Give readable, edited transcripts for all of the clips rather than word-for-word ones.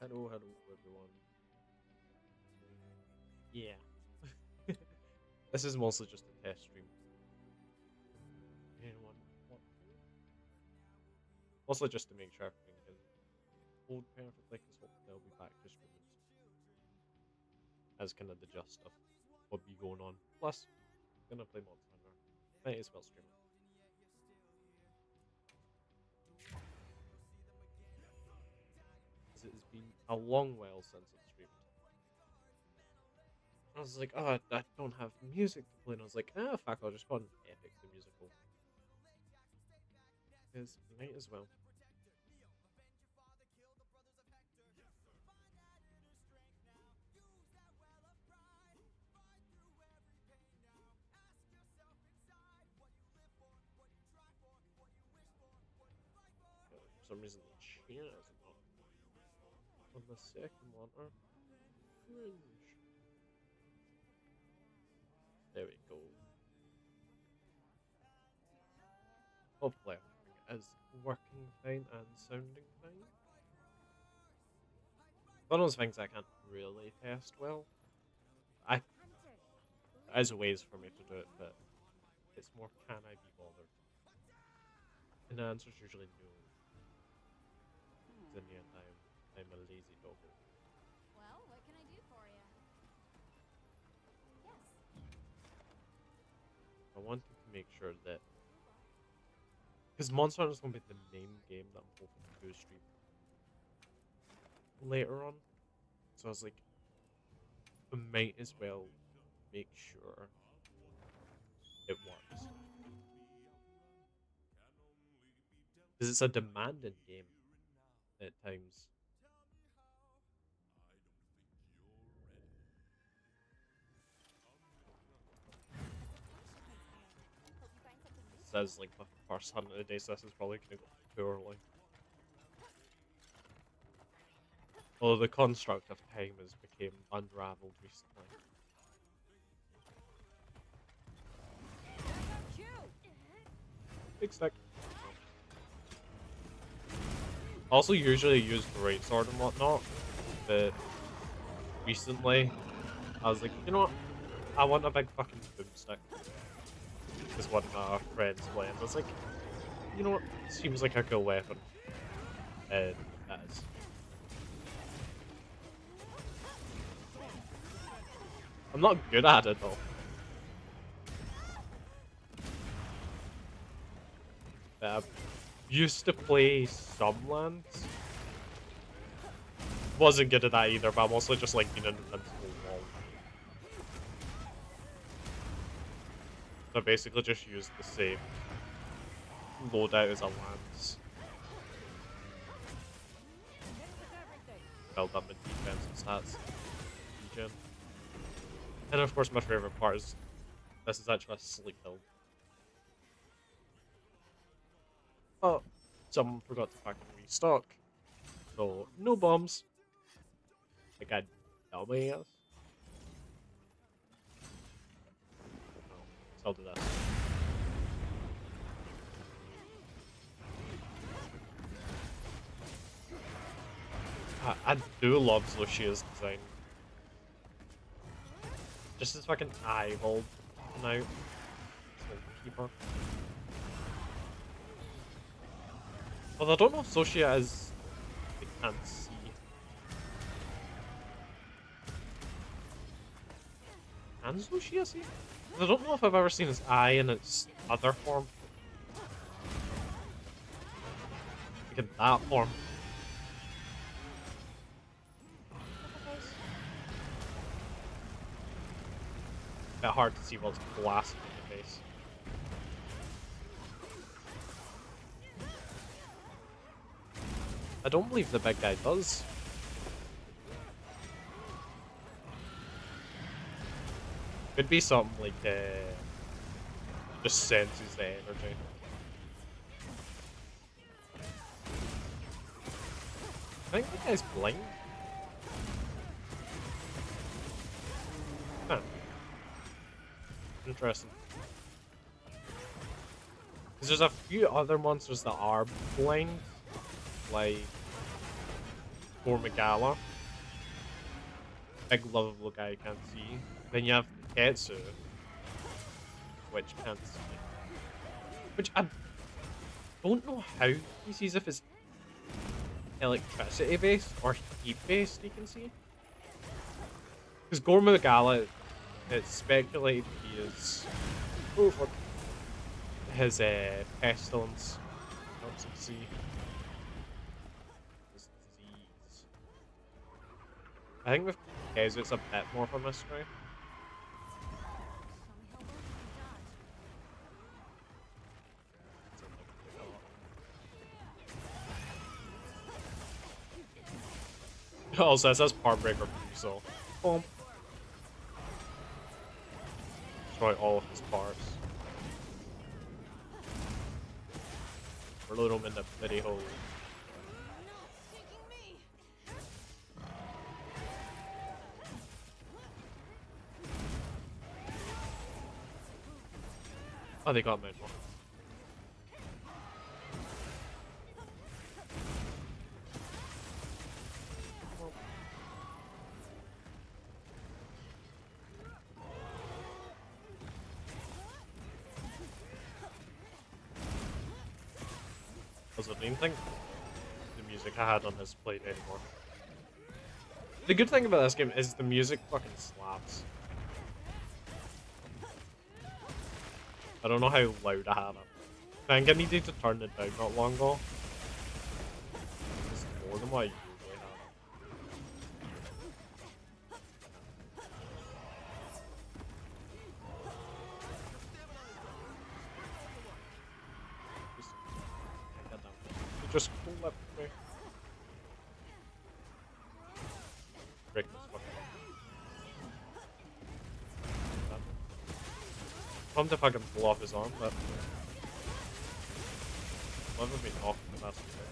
Hello, hello everyone. Yeah. This is mostly just a test stream. Anyone what? Mostly just to make sure everything can hold perfectly, because hopefully I'll be back to streaming as kind of the gist of what be going on. Plus, gonna play Monster Hunter. Might as well stream it. Because it has been a long while since I've streamed. I was like, oh, I don't have music to play, and I was like, ah, fuck, I'll just go on Epic the Musical. Because might as well. For some reason the chair isn't on the second one are cringe. There we go. Hopefully everything is working fine and sounding fine. One of those things I can't really test well. There's ways for me to do it, but it's more, can I be bothered? And the answer is usually no. Because in the end, I'm a lazy doggo. Well, what can I do for you? Yes. I wanted to make sure that, because Monster Hunter is going to be the main game that I'm hoping to do stream later on. So I was like, I might as well make sure it works. Because it's a demanding game at times. Says like my first hunt of the day, so this is probably gonna go poorly. Although the construct of time has become unraveled recently. Big stick. Also usually use greatsword and whatnot, but recently I was like, you know what? I want a big fucking boomstick. Because one of my friends playing, I was like, you know what? Seems like a cool weapon. And that is. I'm not good at it though. I used to play some lands. Wasn't good at that either, but I'm also just like being an invincible wall. So I basically just used the same loadout as a lance. Build up my defense and stats. Regen. And of course my favorite part is this is actually a sleep build. Oh, someone forgot to fucking restock. So, no bombs. Like I dummy, I guess. No, so I'll do that. I do love Lucia's design. Just his fucking eye hold now. Keeper. Well, I don't know if Zoshia is. I can't see. Can Zoshia see? I don't know if I've ever seen his eye in its other form. Like in that form. Bit hard to see what's blasting in the face. I don't believe the big guy does. Could be something like just senses the energy. I think the guy's blind. Huh. Interesting. Because there's a few other monsters that are blind. Like 𝅅𝅅𝅅, big lovable guy you can't see. Then you have Ketsu, which can't see. Which I don't know how he sees, if it's electricity based or heat based, you can see. Because 𝅅𝅅𝅅, it's speculated he is, oh fuck, his pestilence helps him see his disease. I think with Kezu it's a bit more of a mystery. Also, it says part breaker, so boom. Destroy all of his parts. Reload him in the bitty hole. Oh, they got me more. I didn't think the music I had on this played anymore. The good thing about this game is the music fucking slaps. I don't know how loud I had it. I think I needed to turn it down not long ago. It's more than what I usually have. Just flip me. Break this fucking up. I want to fucking blow off his arm, but I've never been off the last bit.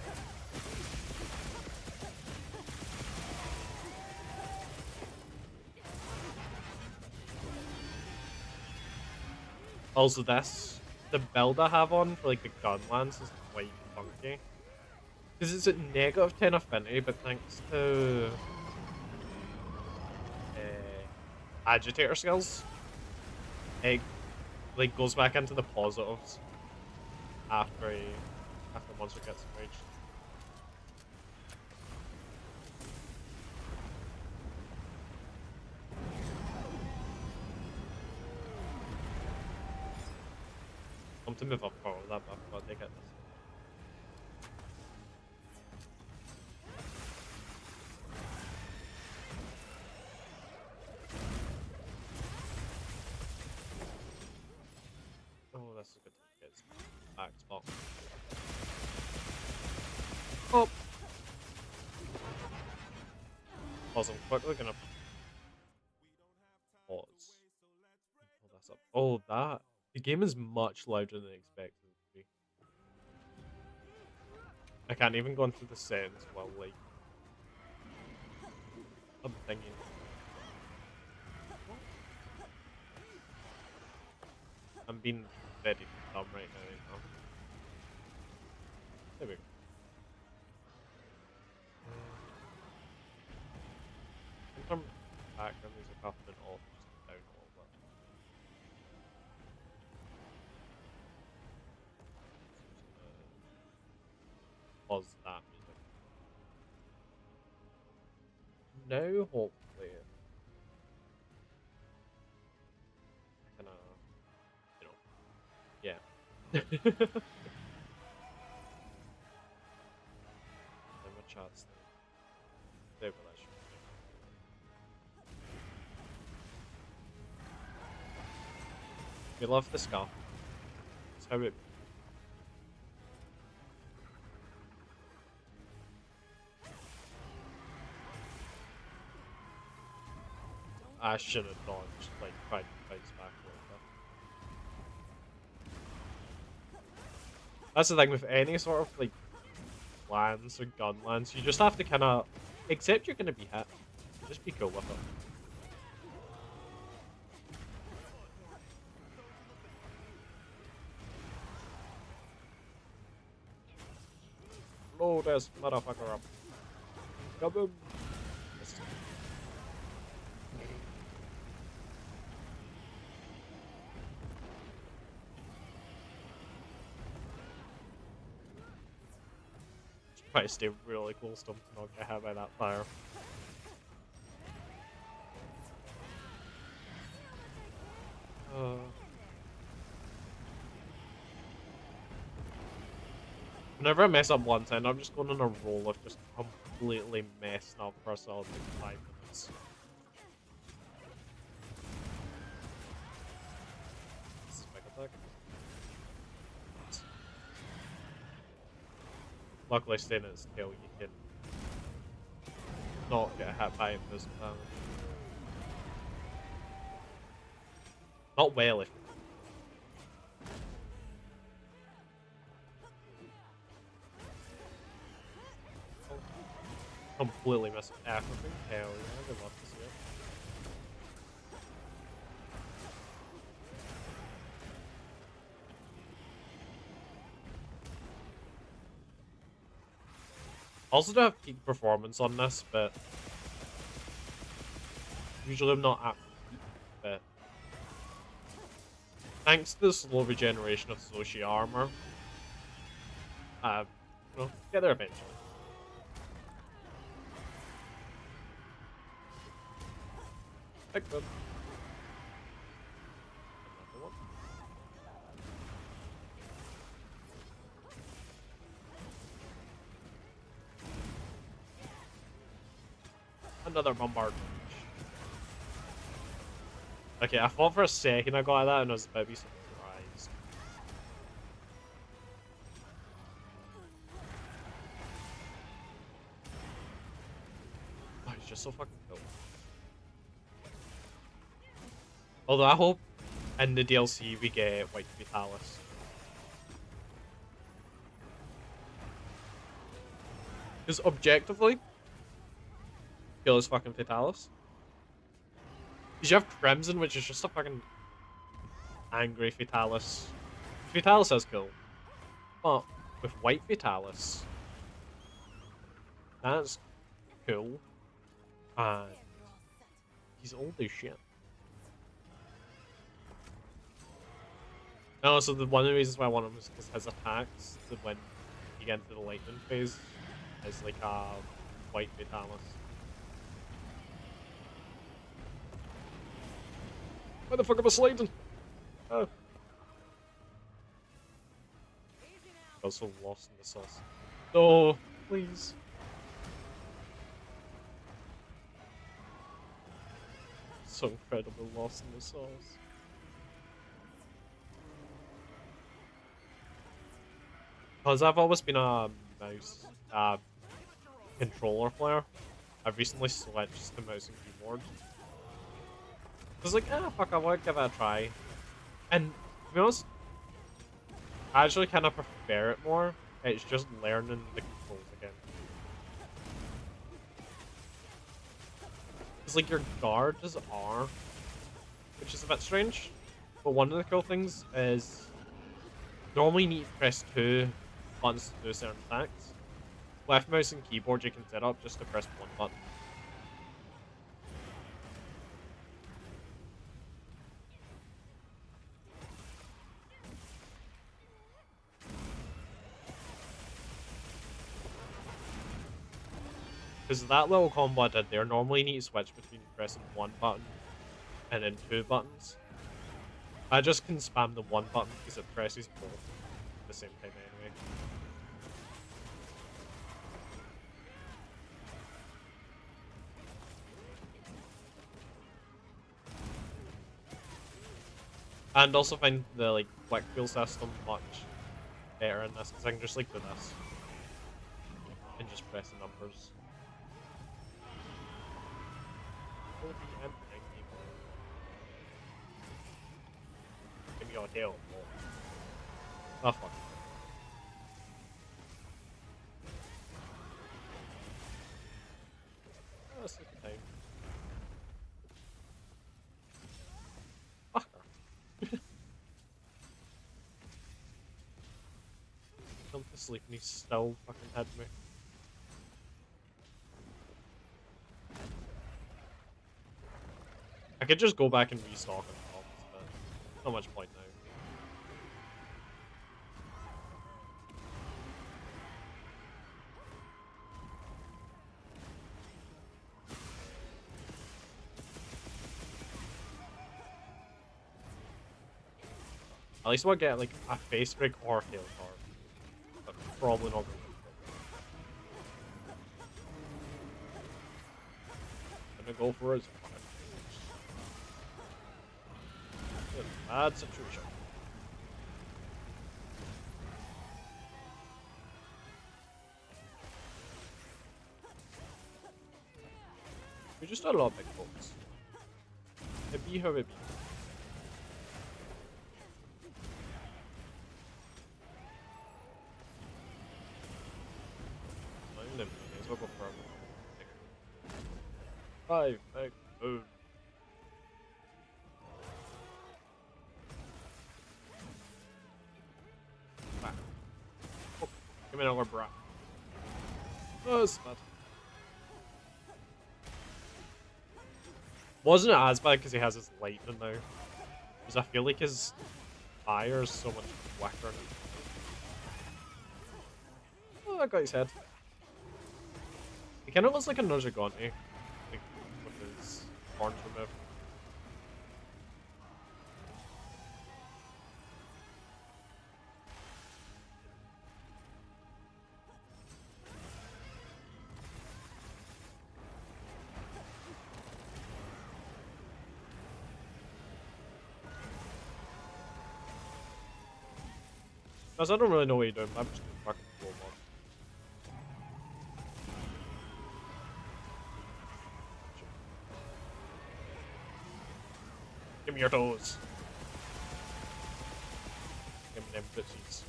Also, the build I have on for like the gun lance is quite funky. Because it's at -10 affinity, but thanks to agitator skills, it like goes back into the positives after the monster gets enraged. I'm to move up forward that buff, but they get this. Oh, that's a good time to get his back spot. Oh! Pause, I'm quickly gonna pause. Oh, that's up. Oh, that. The game is much louder than I expected it to be. I can't even go into the settings while, like, I'm thinking. I'm being very dumb right now, you know. There we go. In terms of background music up and off, just down a little bit. Pause that music. Now, hopefully, I can, you know, yeah. And my chat's there with that shit. We love the skull. It's how it. I should have dodged, like, tried to fight back a little bit. That's the thing with any sort of, like, lance or gun lance, you just have to kind of accept you're going to be hit. Just be cool with it. Blow this motherfucker up. Kaboom! Try to stay really close to him to not get hit by that fire. Whenever I mess up one time, I'm just going on a roll of just completely messing up for a solid like 5 minutes. Spike attack. Luckily, staying at its tail, you can not get hit by invisible damage. Not well, if completely missed everything. Hell yeah, I'd love to see it. Also, do have peak performance on this, but usually I'm not at peak. But thanks to the slow regeneration of Sushi armor, you know, get there eventually. Pick them. Another one. Another bombardment. Okay, I thought for a second I got that and I was about to be surprised. Oh, he's just so fucking cool. Although I hope in the DLC we get White Vitalis. Because objectively, kill is fucking Vitalis. Because you have Crimson, which is just a fucking angry Vitalis. Vitalis is cool. But with White Vitalis, that's cool. And he's old as shit. And also, one of the reasons why I want him is because his attacks, when you get into the lightning phase, is like a White Vitalis. Why the fuck am I sliding? Oh. I was so lost in the sauce. No, please. So incredibly lost in the sauce. Because I've always been a mouse controller player, I've recently switched to mouse and keyboard. I was like, fuck, I want to give it a try. And to be honest, I actually kind of prefer it more. It's just learning the controls again. It's like your guard is R, which is a bit strange. But one of the cool things is normally you need to press 2 buttons to do certain attacks. Left mouse and keyboard you can set up just to press 1 button. Because that little combo I did there, normally you need to switch between pressing 1 button and then 2 buttons. I just can spam the 1 button because it presses both at the same time anyway. And also find the like quick wheel system much better in this because I can just like do this and just press the numbers. Give me your tail. Oh fuck. Oh, that's a good time. Fucker. Come to sleep and he's still fucking had me. I could just go back and restock on bombs, but not much point now. At least we'll get like a face break or tail card. But probably not going to go for it. Bad situation. We just had a lot of big folks. It be how it be. We'll go for a 5 big boom. Oh, give me another brat. Oh, it's bad. Wasn't it as bad because he has his lightning now? Because I feel like his fire is so much quicker now. Oh, that got his head. He kind of looks like a Nojigante, like with his horns removed. Because I don't really know what you're doing, I'm just gonna fucking blow him up. Give me your toes. Give me them tootsies.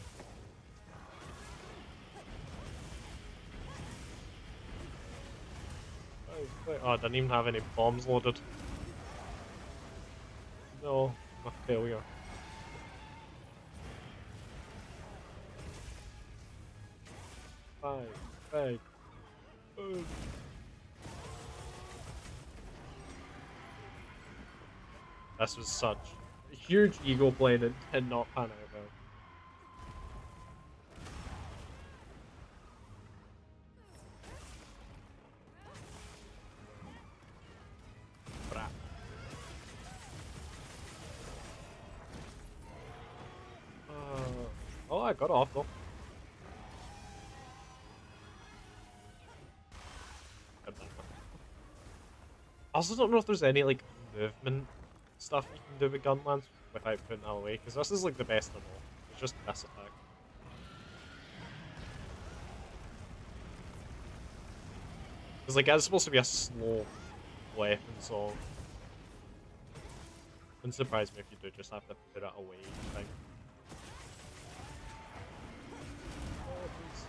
Oh, I didn't even have any bombs loaded. No, a failure. Five. This was such a huge ego play that did not pan out well. Crap. Oh, I got off though. I also don't know if there's any like movement stuff you can do with Gunlance without putting that away, because this is like the best of all. It's just this attack. Because like it's supposed to be a slow weapon, so it wouldn't surprise me if you do just have to put it away each time. Oh, please.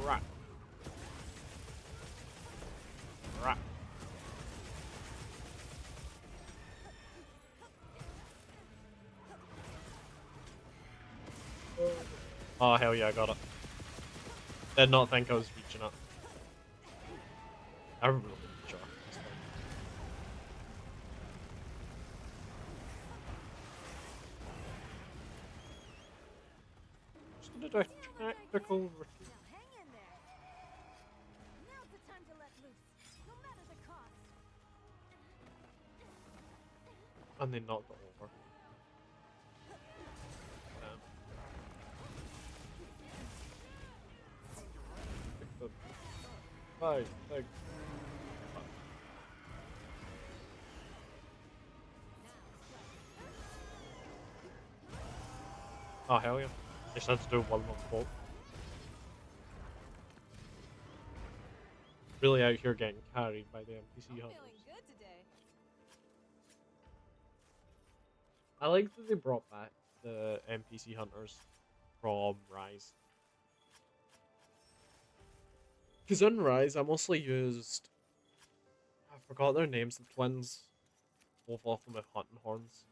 Right. Right. Oh, hell yeah, I got it. Did not think I was reaching it. I really didn't try. Just gonna do a tactical retreat. Now hang in there. Now's the time to let loose, no matter the cost. And they knocked it over. Five, like. Oh hell yeah! Just had to do one more quote. Really out here getting carried by the NPC hunters. Feeling good today. I like that they brought back the NPC hunters from Rise. Because in Rise, I mostly used. I forgot their names, the twins. Both of them with hunting horns.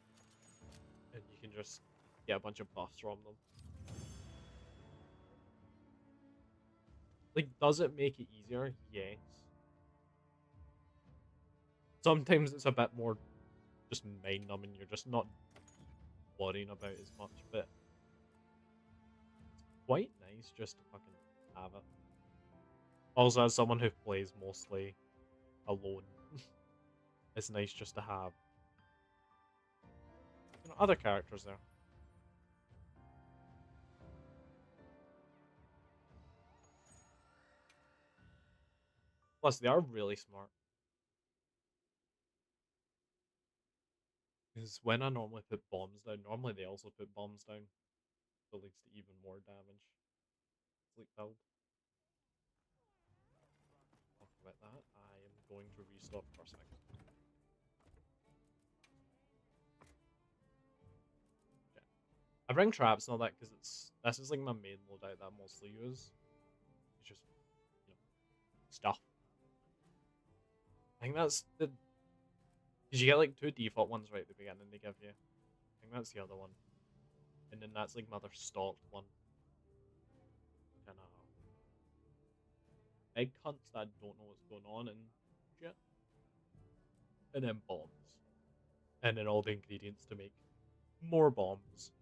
And you can just get a bunch of buffs from them. Like, does it make it easier? Yes. Sometimes it's a bit more just mind-numbing, you're just not worrying about as much, but it's quite nice just to fucking have it. Also, as someone who plays mostly alone, it's nice just to have, you know, other characters there. Plus, they are really smart. Because when I normally put bombs down, normally they also put bombs down, so it leads to even more damage. Sleep build. Talking about that, I am going to restock for a second. Okay. I bring traps and all that because this is like my main loadout that I mostly use. It's just, you know, stuff. I think that's the, because you get like 2 default ones right at the beginning they give you. I think that's the other one. And then that's like my other stocked one. Kind of egg hunts that don't know what's going on and shit. And then bombs. And then all the ingredients to make more bombs.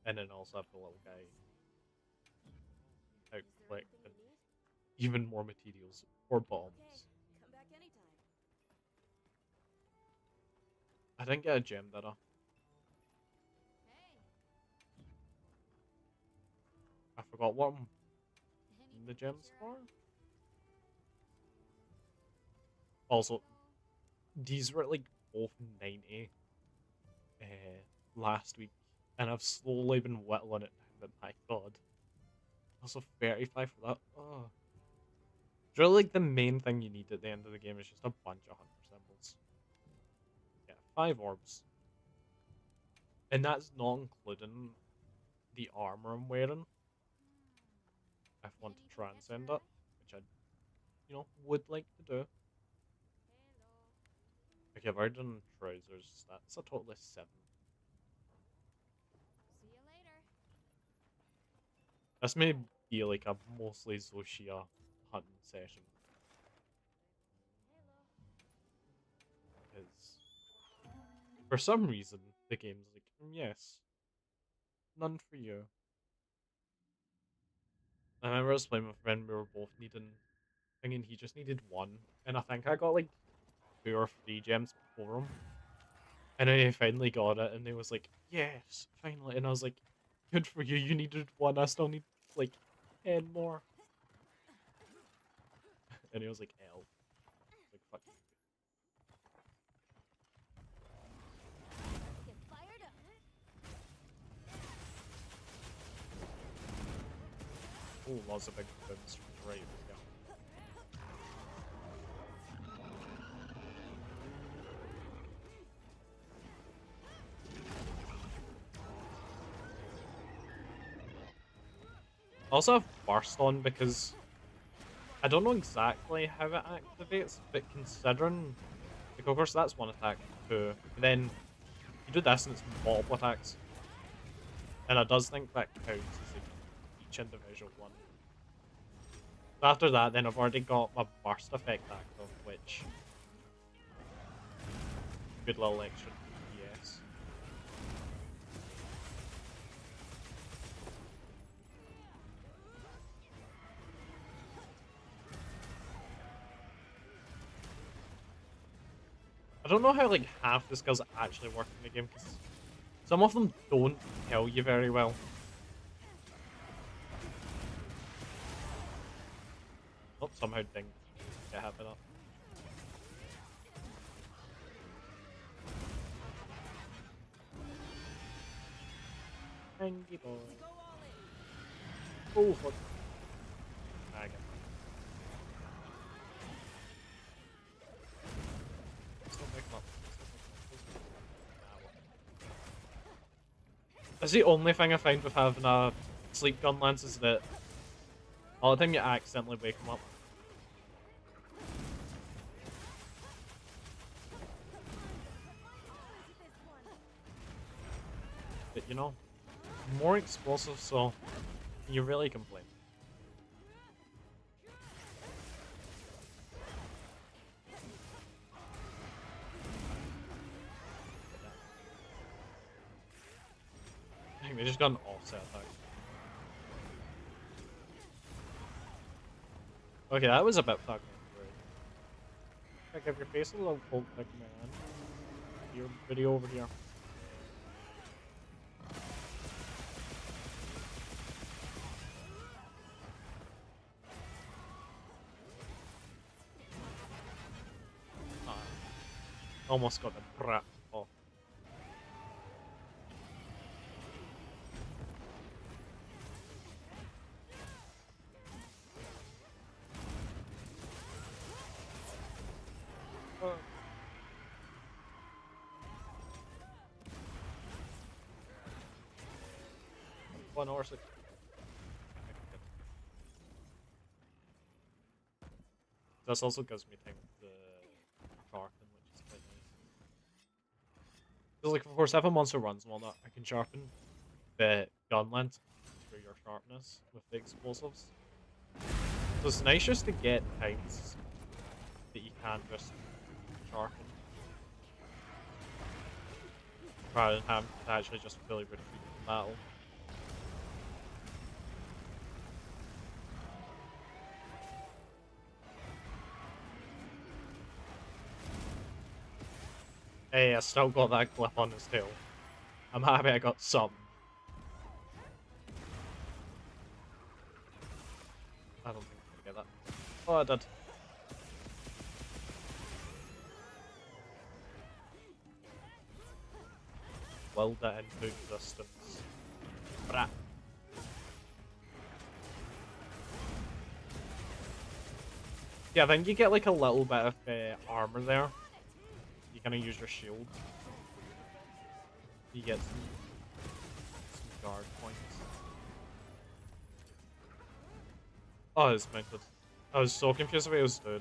And then also have the little guy out collecting even more materials for bombs. Okay, come back anytime. I didn't get a gem, did I? Hey. I forgot what the gems for. Also, these were like both 90 last week, and I've slowly been whittling it down, but my god. Also 35 for that. Oh. It's really like the main thing you need at the end of the game is just a bunch of hunter symbols. Yeah, 5 orbs. And that's not including the armor I'm wearing. I want to transcend it, which I, you know, would like to do. Okay, I've already done trousers. That's a total of 7. See you later. This may be like a mostly Zoshia hunting session. Because for some reason, the game's like, yes, none for you. I remember I was playing with a friend, we were both thinking he just needed 1. And I think I got like 2 or 3 gems before him. And then he finally got it, and he was like, yes, finally. And I was like, good for you, you needed 1, I still need like 10 more. And he was like, L. Like, fuck you. Get fired up. Oh, lots of big boons. Right, yeah. I also have Burst on because I don't know exactly how it activates, but considering, like, of course that's 1 attack too, but then you do this and it's multiple attacks. And I does think that counts as like each individual one. After that, then I've already got my burst effect active, which good little extra DPS. I don't know how like half the skills actually work in the game because some of them don't tell you very well. Oh, somehow didn't get happen up. Thank you, boy. Oh, fuck. I get it. Stop making up. That's the only thing I find with having a sleep gun lance is that all the time you accidentally wake him up. you know, more explosive, so you really complain. I think they just got an offset attack. Okay, that was a bit fucking rude. Like, if your face a little poke like man, your video over here. Ah, almost got the brat off. Oh. 1 hour 6. This also gives me time to sharpen, which is quite nice. Because, like, of course, if a monster runs and whatnot, I can sharpen the gun length for your sharpness with the explosives. So it's nice just to get times that you can just sharpen. Rather than having to actually just fully retreat from battle. Hey, I still got that clip on his tail. I'm happy I got some. I don't think I'm gonna get that. Oh, I did. Willed it into existence. Brah. Yeah, I think you get like a little bit of armor there. You kind of use your shield. You get some guard points. Oh, it's mounted. I was so confused what it was doing.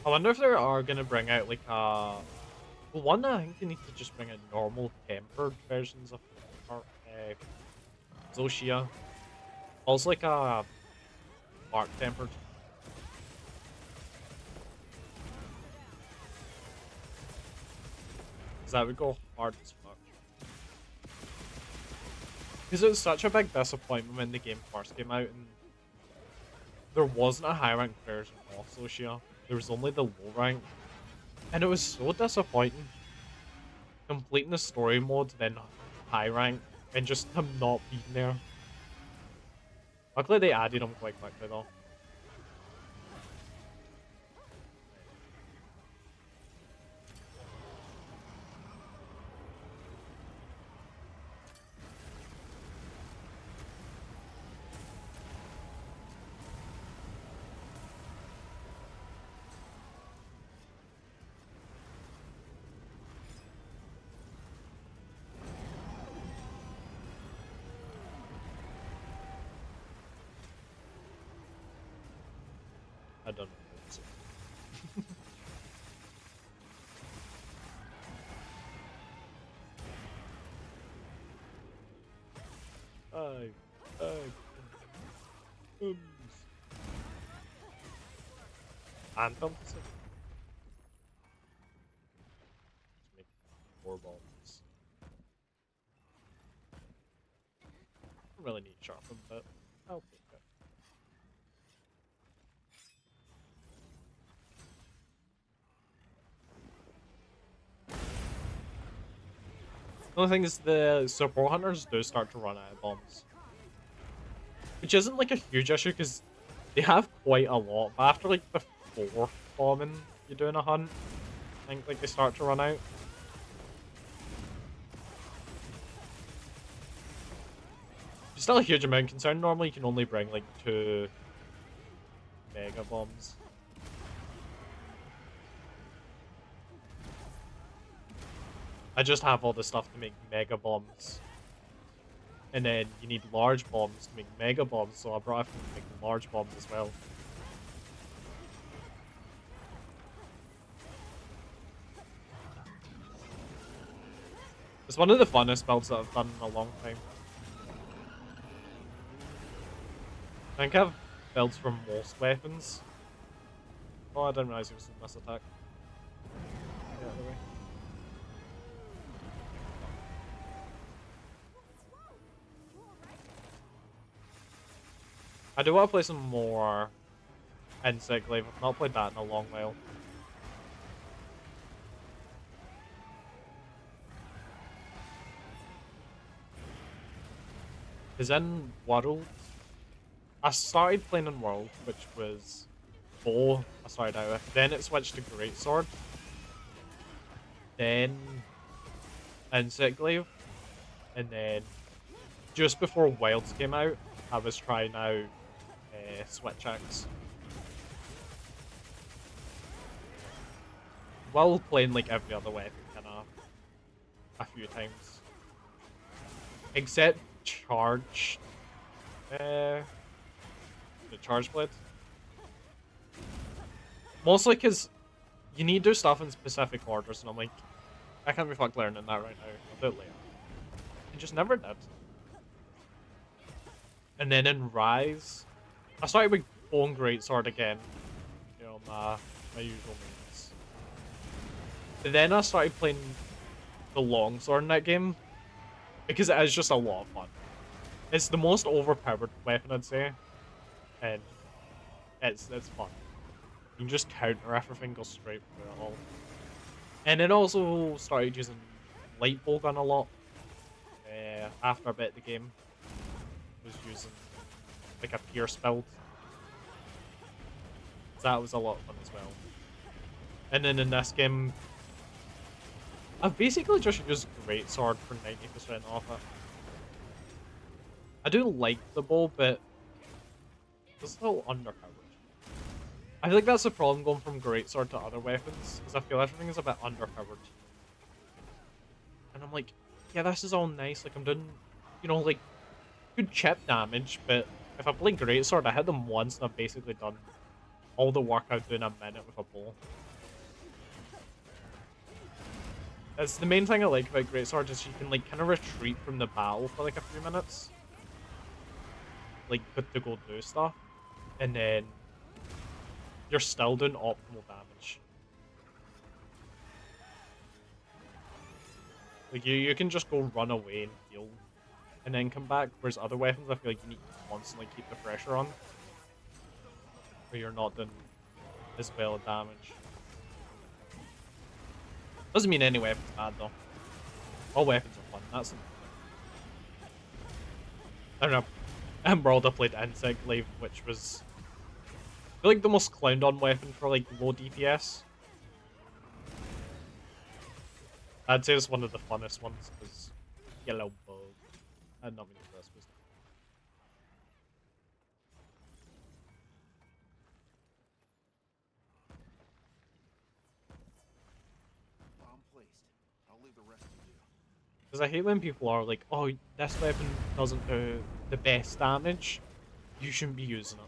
I wonder if they are gonna bring out like a. Well, one, I think they need to just bring out normal tempered versions of 𝅅𝅅𝅅. Also like a dark tempered. Because that would go hard as fuck. Because it was such a big disappointment when the game first came out and there wasn't a high rank version of 𝅅𝅅𝅅. There was only the low rank. And it was so disappointing. Completing the story mode, then high rank, and just him not being there. Luckily they added him quite quickly though. I don't know. Anthems? Just make 4 bombs. Don't really need sharpen, but I'll take it. The only thing is the support hunters do start to run out of bombs. Which isn't like a huge issue because they have quite a lot, but after like the 4th bombing you're doing a hunt, I think like they start to run out. It's still a huge amount concerned. Normally you can only bring like 2 mega bombs. I just have all the stuff to make mega bombs. And then you need large bombs to make mega bombs, so I brought everything to make large bombs as well. It's one of the funnest builds that I've done in a long time. I think I've builds for most weapons. Oh, I didn't realize he was in this attack. Get out of the way. I do want to play some more Insect Glaive. I've not played that in a long while. Because in World, I started playing in World, which was bow I started out with. Then it switched to Greatsword. Then Insect Glaive. And then just before Wilds came out, I was trying out Switch Axe. While playing like every other weapon kinda a few times. Except Charge. The Charge Blade. Mostly because you need to do stuff in specific orders, and I'm like, I can't be fucked learning that right now. I'll do it later. I just never did. And then in Rise, I started with Bone Greatsword again. You know, my usual means. But then I started playing the Longsword in that game, because it is just a lot of fun. It's the most overpowered weapon, I'd say. And it's fun. You can just counter everything, go straight through it all. And then also started using light bow gun a lot. After a bit of the game, was using like a pierce build. So that was a lot of fun as well. And then in this game, I've basically just used Greatsword for 90% off it. I do like the bow, but it's a little underpowered. I feel like that's the problem going from Greatsword to other weapons, because I feel everything is a bit underpowered. And I'm like, yeah, this is all nice, like I'm doing, you know, like, good chip damage, but if I play Greatsword, I hit them once and I've basically done all the work I'd do in a minute with a bow. That's the main thing I like about Greatsword, is you can like kind of retreat from the battle for like a few minutes. Like, good to go do stuff. And then you're still doing optimal damage. Like, you can just go run away and heal, and then come back, whereas other weapons, I feel like you need to constantly keep the pressure on, or you're not doing as well damage. Doesn't mean any weapon's bad, though. All weapons are fun, that's the I don't know. In World, I played Insect Glaive, which was, I feel like, the most clowned on weapon for, like, low DPS. I'd say it's one of the funnest ones, because yellow bug. I did not mean to do this, but I'm pleased. I'll leave the rest to you. because I hate when people are like, oh, this weapon doesn't do the best damage, you shouldn't be using it.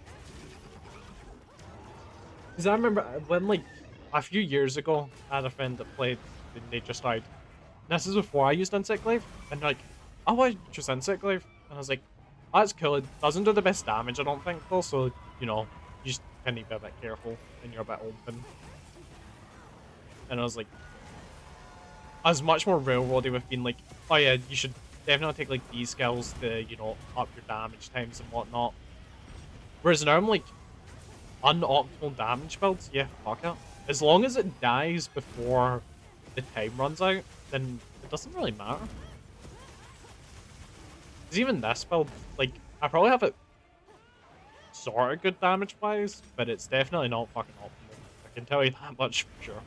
Because I remember when, like, a few years ago, I had a friend that played, and they just died. This is before I used Insect Glaive, and they're like, oh, I just Insect Glaive? And I was like, oh, that's cool, it doesn't do the best damage, I don't think, though, so, you know, you just kind of need to be a bit careful, and you're a bit open. And I was like, I was much more railroady with being like, oh yeah, you should definitely take, like, these skills to, you know, up your damage times and whatnot. Whereas now I'm like, unoptimal damage builds, yeah, fuck it. As long as it dies before the time runs out, then it doesn't really matter. Because even this build, like, I probably have it sort of good damage-wise, but it's definitely not fucking optimal. I can tell you that much for sure.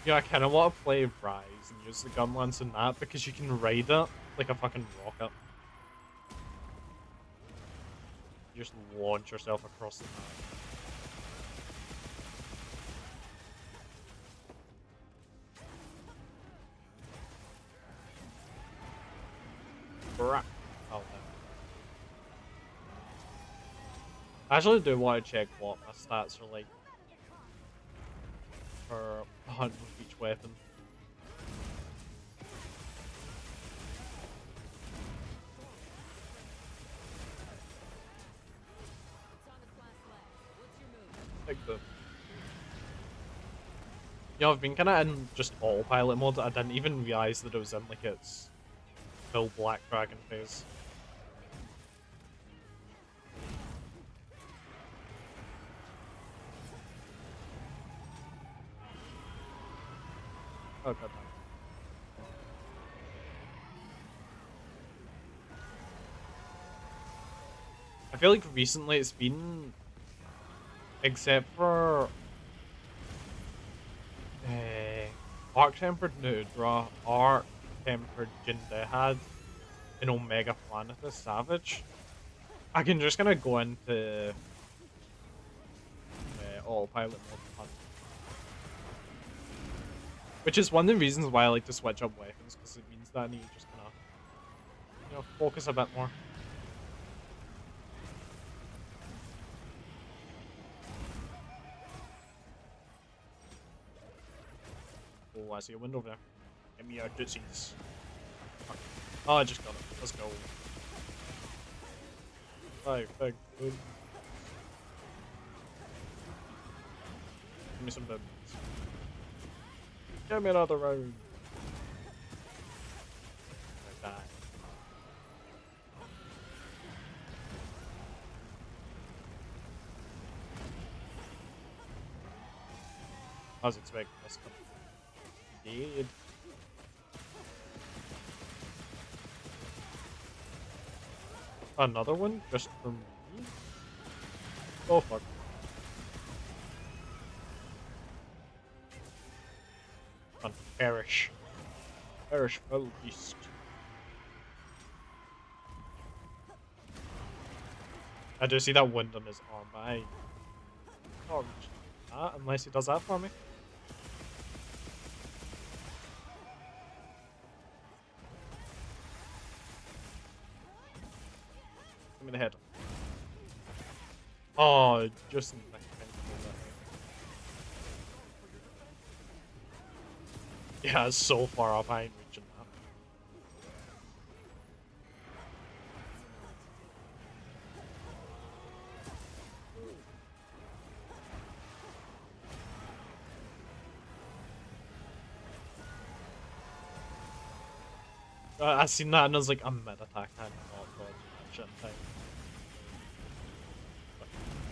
Yeah, I kind of want to play Rise and use the gun lance in that, because you can ride it like a fucking rocket. You just launch yourself across the map. Bruh. Oh, no. I actually do want to check what my stats are like for hunt with each weapon. Like the I've been kind of in just autopilot mode. I didn't even realize that it was in like its full Black Dragon phase. Oh god. I feel like recently it's been, except for Arc-Tempered Nudra, Arc-Tempered Jindehad, and Omega Planetus Savage, I can just kind of go into autopilot mode and hunt. Which is one of the reasons why I like to switch up weapons, because it means that I need to just kind of, you know, focus a bit more. Oh, I see a window over there. Give me your disease. Oh, I just got it. Let's go. Big boom. Give me some boobs. Give me another round. I die. I was expecting this to indeed. Another one just for me? Oh fuck. On perish. Perish, foul beast. I do see that wound on his arm, but I can't reach that unless he does that for me. Give me the head. Oh, just in the yeah, it's so far off, I ain't reaching that. I seen that and I was like, I'm mid attack, I'm not dodging that shit in time.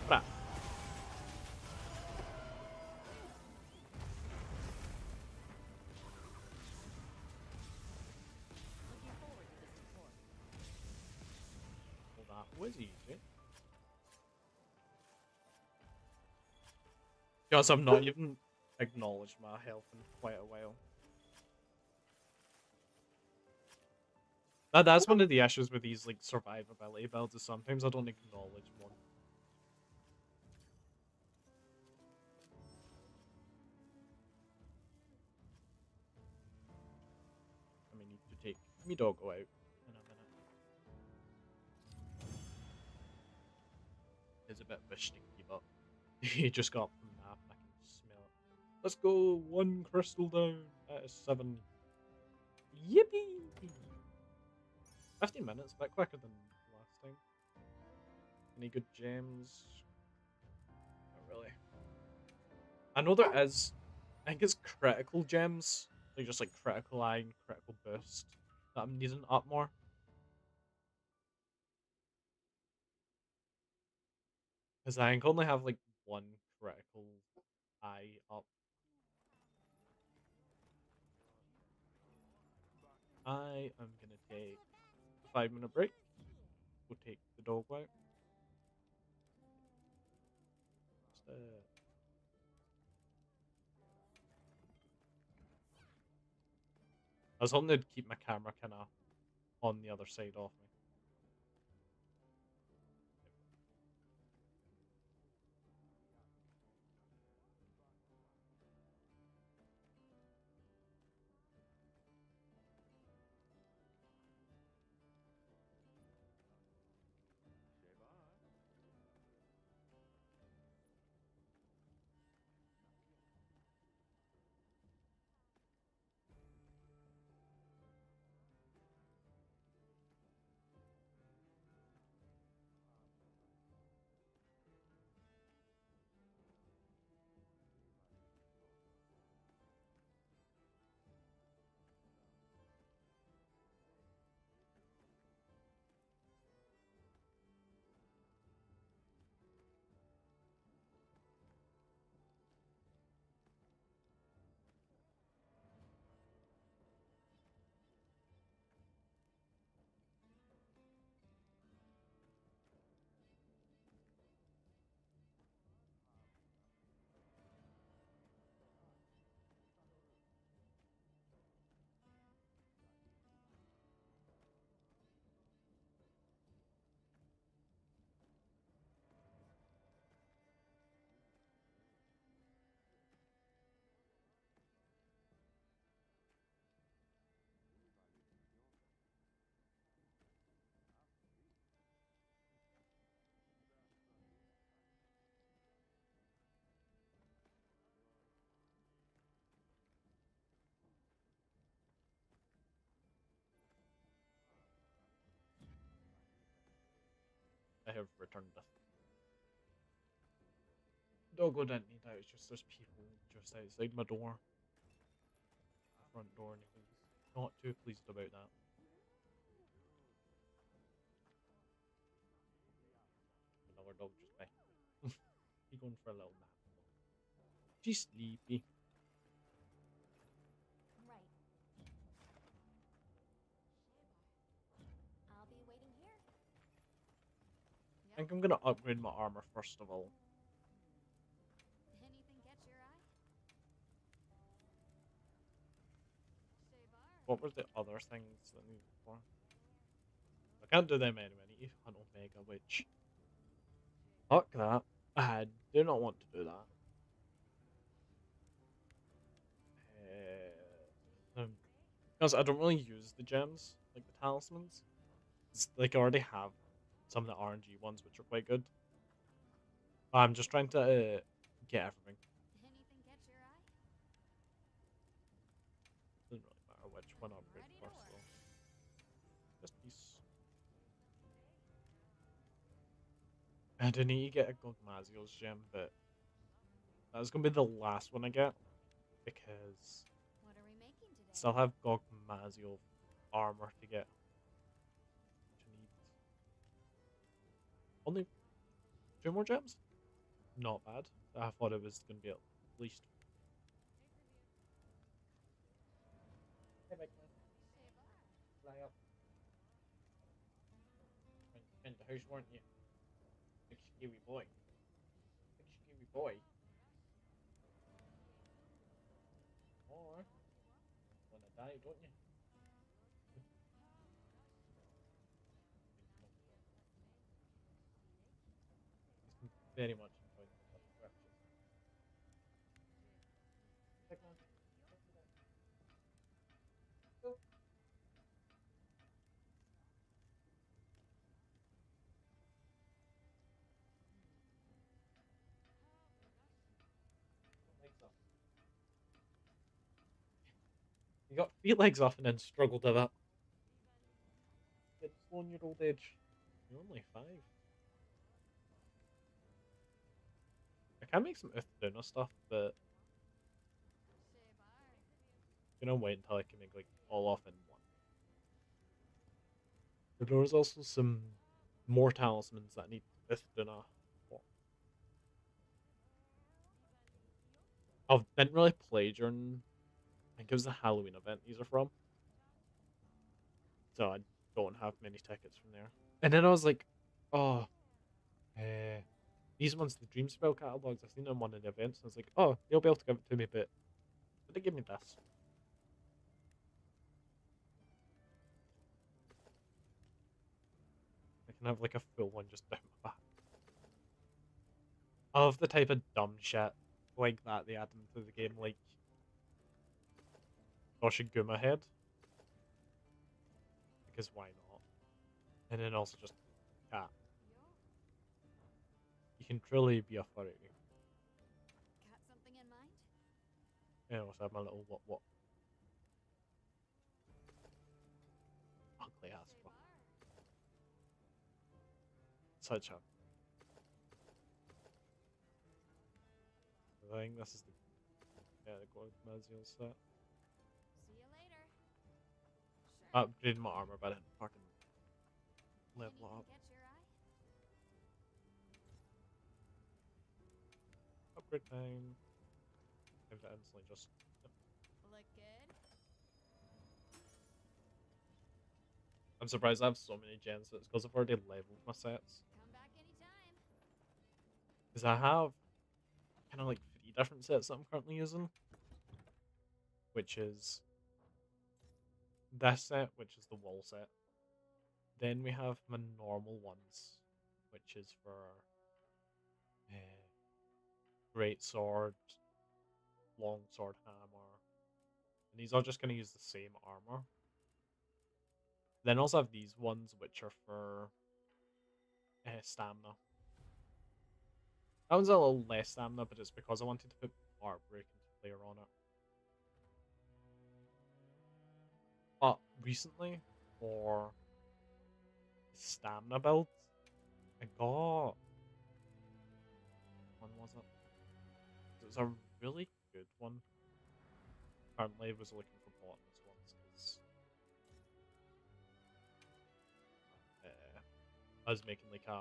But, well, that was easy. Because I've not even acknowledged my health in quite a while. That's one of the issues with these like survivability builds, is sometimes I don't acknowledge one. I mean, need to take me doggo out in a minute. It's a bit of a stinky, but he just got up from the nap and I can smell it. Let's go, 1 crystal down. That is 7. Yippee! 15 minutes, a bit quicker than last time. Any good gems? Not really. I know there is, I think it's critical gems. Like just like critical eye and critical boost that I'm needing up more. Because I think I only have like 1 critical eye up. I am gonna take a 5-minute break. We'll take the dog out. Just, I was hoping to keep my camera kind of on the other side of me. have returned it. Doggo didn't need out, it's just there's people just outside my door. Front door, and he's not too pleased about that. Another dog just by. He's going for a little nap. She's sleepy. Right. I'll be waiting here. I think I'm gonna upgrade my armor first of all. Anything catch your eye? What were the other things that I needed for? I can't do them anyway. I need an Omega, which. Fuck that. I do not want to do that. Because I don't really use the gems, like the talismans. It's like I already have some of the RNG ones, which are quite good. I'm just trying to get everything. Anything catch your eye? Doesn't really matter which one I upgrade Ready to first, work. though. Just peace. I do need to get a Gogmaziel's gem, but that's gonna be the last one I get because What are we making today? I still have Gogmaziel armor to get. Which I need only 2 more gems. Not bad. I thought it was gonna be at least. Hey, big man. Fly up. In the house, weren't you? Big scary boy. Big scary boy. Or wanna die, don't you? He's very much enjoying the bloody scratches. Big man. Don't do that. Go. Legs up. You got 3 legs off and then struggled to that. Get slow on your old age. You're only 5. I can make some Uthduna stuff, but I'm gonna wait until I can make like all off in one. But there's also some more talismans that need Uthduna for. I didn't really play during, I think it was the Halloween event these are from. So I don't have many tickets from there. And then I was like, oh, these ones, the Dream Spell catalogs, I've seen them on one of the events. And I was like, oh, they'll be able to give it to me, but they give me this. I can have like a full one just down my back. I love the type of dumb shit like that they add into the game, like Toshiguma head. Because why not? And then also just cat. You can truly be a furry. Got something in mind? And I also have my little what ugly ass fuck. Such a. I think this is the the Maziel set. See you later. I upgraded my armor, but I didn't fucking level Anything up. catch your eye? Upgrade time. Time to instantly just. Look good. I'm surprised I have so many gens. It's because I've already leveled my sets. Come back anytime. Because I have kind of like 3 different sets that I'm currently using. Which is this set, which is the wall set. Then we have my normal ones, which is for great sword, long sword hammer. And these are just going to use the same armor. Then I also have these ones, which are for stamina. That one's a little less stamina, but it's because I wanted to put Heartbreak into player on it. But recently, for stamina builds, I got. When was it? It was a really good one. Apparently, I was looking for bottomless ones because I was making like a.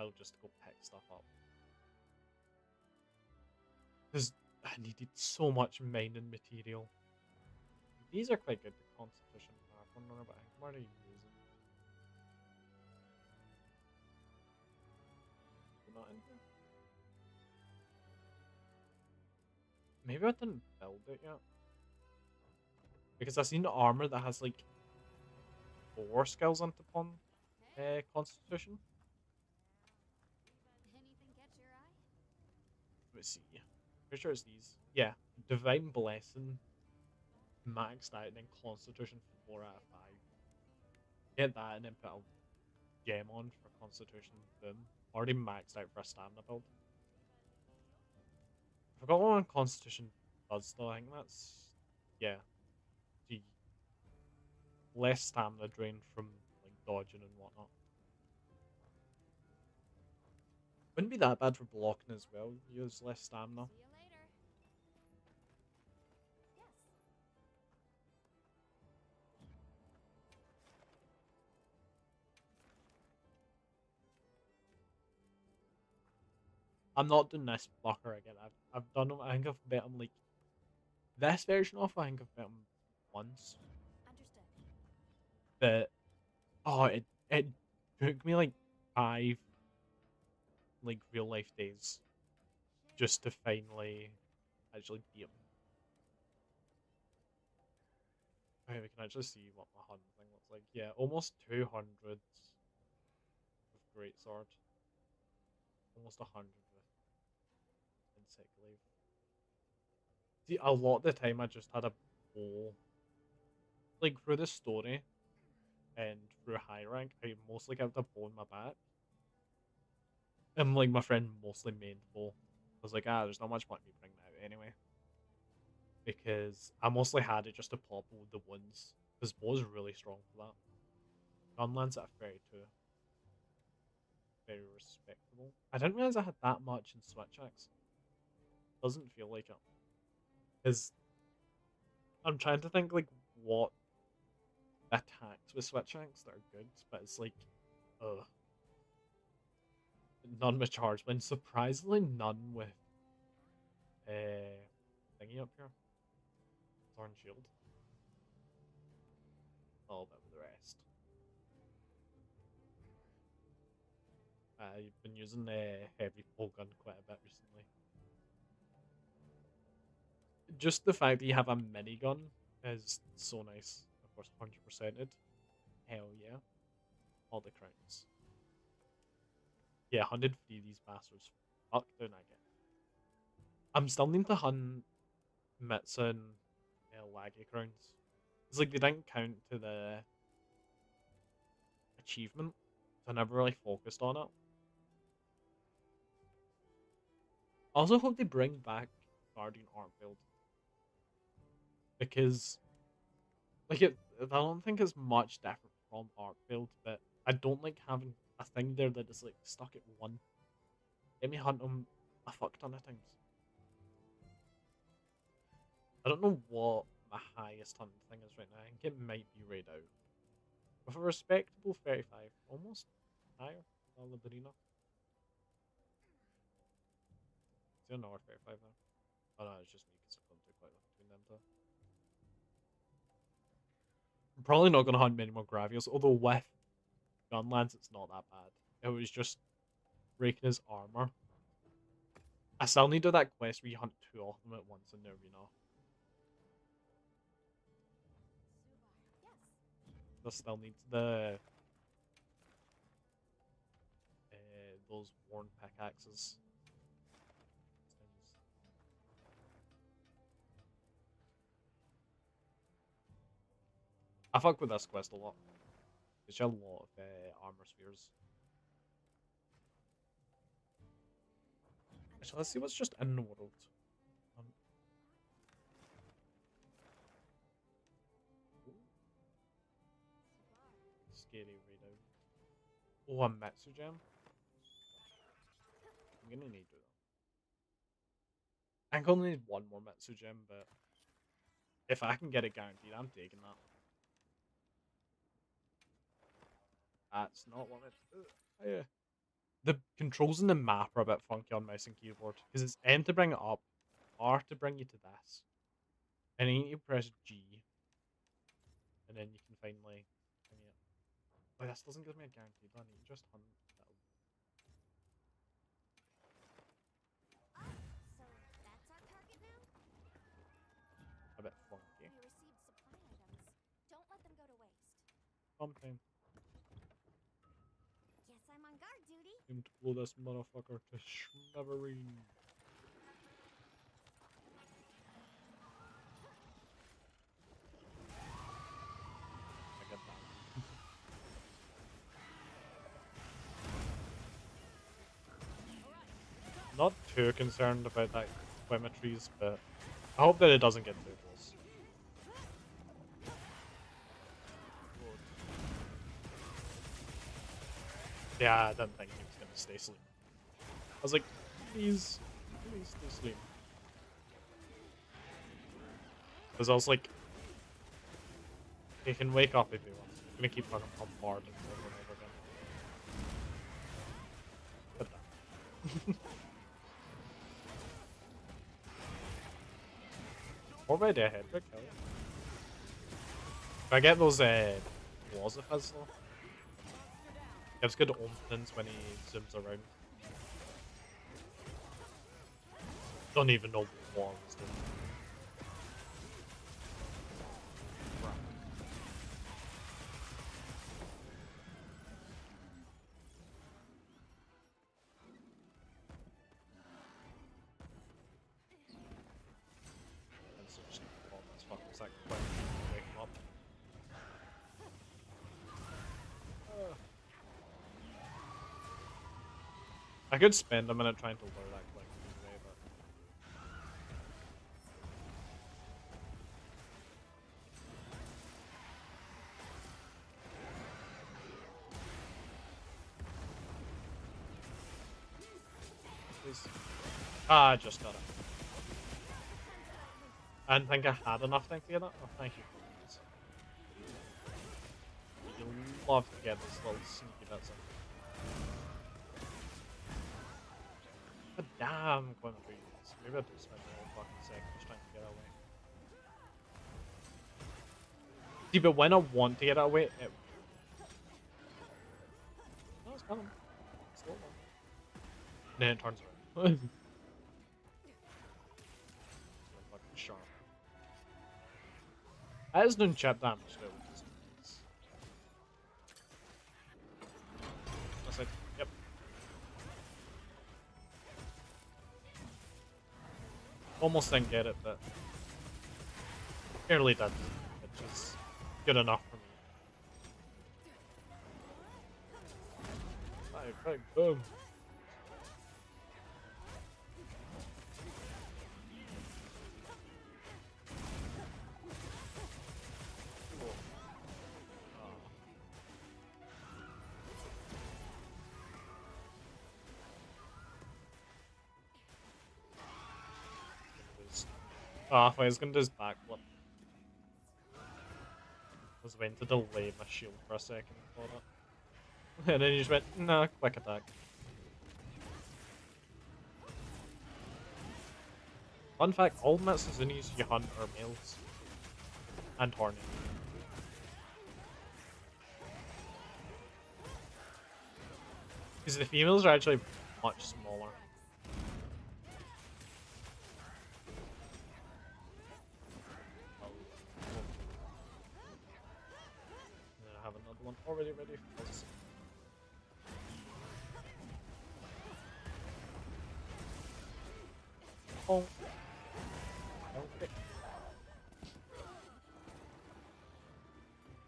I'll just go pick stuff up. Because I needed so much mining material. These are quite good. The Constitution pack. I wonder about what are you using? You're not in here? Maybe I didn't build it yet. Because I've seen armor that has like 4 skills upon Constitution. Anything catch your eye? Let's see. Pretty sure it's these. Yeah. Divine Blessing. Maxed out and then Constitution 4 out of 5. Get that and then put a gem on for Constitution. Boom. Already maxed out for a stamina build. I forgot what Constitution does though. I think that's. Yeah. The less stamina drain from like dodging and whatnot. Wouldn't be that bad for blocking as well. Use less stamina. See you later. Yes. I'm not doing this blocker again. I've done them. I think I've bet him like this version off. I think I've bet him once, Understood. but oh, it took me like 5 like real life days just to finally actually beat him. Okay, we can actually see what my hunting thing looks like. Yeah, almost 200 with greatsword, almost 100 with insect glaive. See, a lot of the time I just had a bow. Like through the story and through high rank, I mostly kept a bow in my back. And like my friend mostly mained bow. I was like, there's not much point in me bringing it out anyway. Because I mostly had it just to pop all the wounds. Because bow's really strong for that. Gunlands at 32. Very respectable. I didn't realize I had that much in switch axe. Doesn't feel like it. Because I'm trying to think like what attacks with switch axe that are good, but it's like, ugh. None with charge, but surprisingly none with thingy up here. Thorn shield. A little bit with the rest. I've been using heavy pole gun quite a bit recently. Just the fact that you have a minigun is so nice. Of course, 100%ed. Hell yeah. All the crowns. Yeah, 150 these bastards. Fuck, don't I get. I'm still needing to hunt Mitsa and laggy crowns. It's like they didn't count to the achievement, so I never really focused on it. I also hope they bring back Guardian art build. Because like I don't think it's much different from art build, but I don't like having a thing there that is like stuck at 1. Let me hunt them a fuck ton of times. I don't know what my highest hunting thing is right now. I think it might be raid out. With a respectable 35, almost higher than Liberina. Is there another 35 now? Oh no, it's just me because I've gone too quite between them two. I'm probably not going to hunt many more Gravios, although with Gunlands it's not that bad. It was just breaking his armor. I still need to do that quest where you hunt 2 of them at once in the arena. Yes. I still need the those worn pickaxes. I fuck with this quest a lot. It's a lot of armor spheres. Actually, let's see what's just in the world. Scary readout. Oh, a Metsu gem? I'm gonna need to. I think I only need one more Metsu gem, but if I can get it guaranteed, I'm taking that. That's not what it. Yeah. The controls in the map are a bit funky on mouse and keyboard because it's N to bring it up, R to bring you to this, and then you press G, and then you can finally bring it. Oh, this doesn't give me a guaranteed one. You just hunt. So that's our target now? A bit funky. We received supply items. Don't let them go to waste. Sometime. Guess I'm on guard duty. Time to blow this motherfucker to smithereens. I get that. Not too concerned about that trees, but I hope that it doesn't get too close. Yeah, I didn't think he was gonna stay asleep. I was like, please stay asleep. Because I was like, he can wake up if he wants. I'm gonna keep fucking bombarding him over and over again. But that. Or by the head trick, hell yeah. If I get those walls of his though. He has good openings when he zooms around. Don't even know what I was doing. And so just bomb this fucking second quick to wake him up. I could spend a minute trying to lure that quick anyway, but please. Ah, I just got it. I didn't think I had enough time to get it. Oh, thank you. You love to get this little sneaky bits in. But damn, going through this. Maybe I do spend a whole fucking second just trying to get away. See, but when I want to get away, it. No, it's coming. Slow down. Then it turns around. Fucking sharp. That is doing chip damage though, which is nice. That's it. Yep. Almost didn't get it, but barely did, which is good enough for me. Bang, boom. Ah, I was gonna do his backflip. I was waiting to delay my shield for a second for it. And then you just went, nah, quick attack. Fun fact, all Mitsuzunis you hunt are males. And horny. Because the females are actually much smaller. And then I have another one already ready for this. Oh. Okay.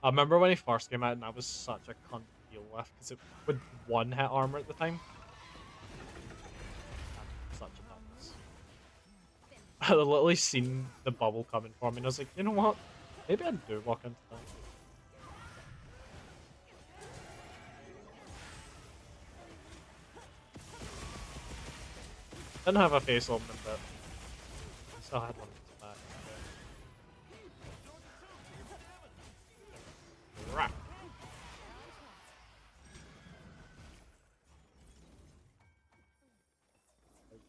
I remember when he first came out and I was such a cunt to deal with because it with one hit armor at the time. Such a madness. I literally seen the bubble coming for me and I was like, you know what? Maybe I do walk into that. Didn't have a face on them, but still had one on his back. So. Rap.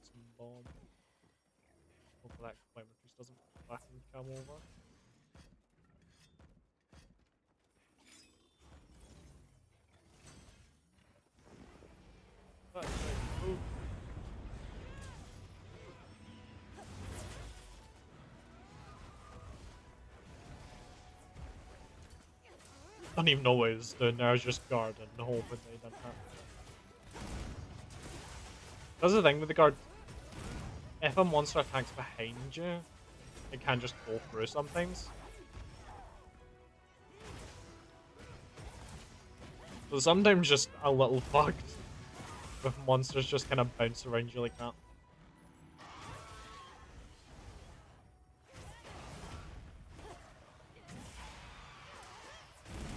Some bomb. Hopefully that climate piece doesn't fucking come over. That's right. Ooh. I don't even know what he's doing there. I was just guarding, hoping they didn't hurt. That's the thing with the guard. If a monster attacks behind you, it can just go through sometimes. So sometimes just a little fucked with monsters just kind of bounce around you like that.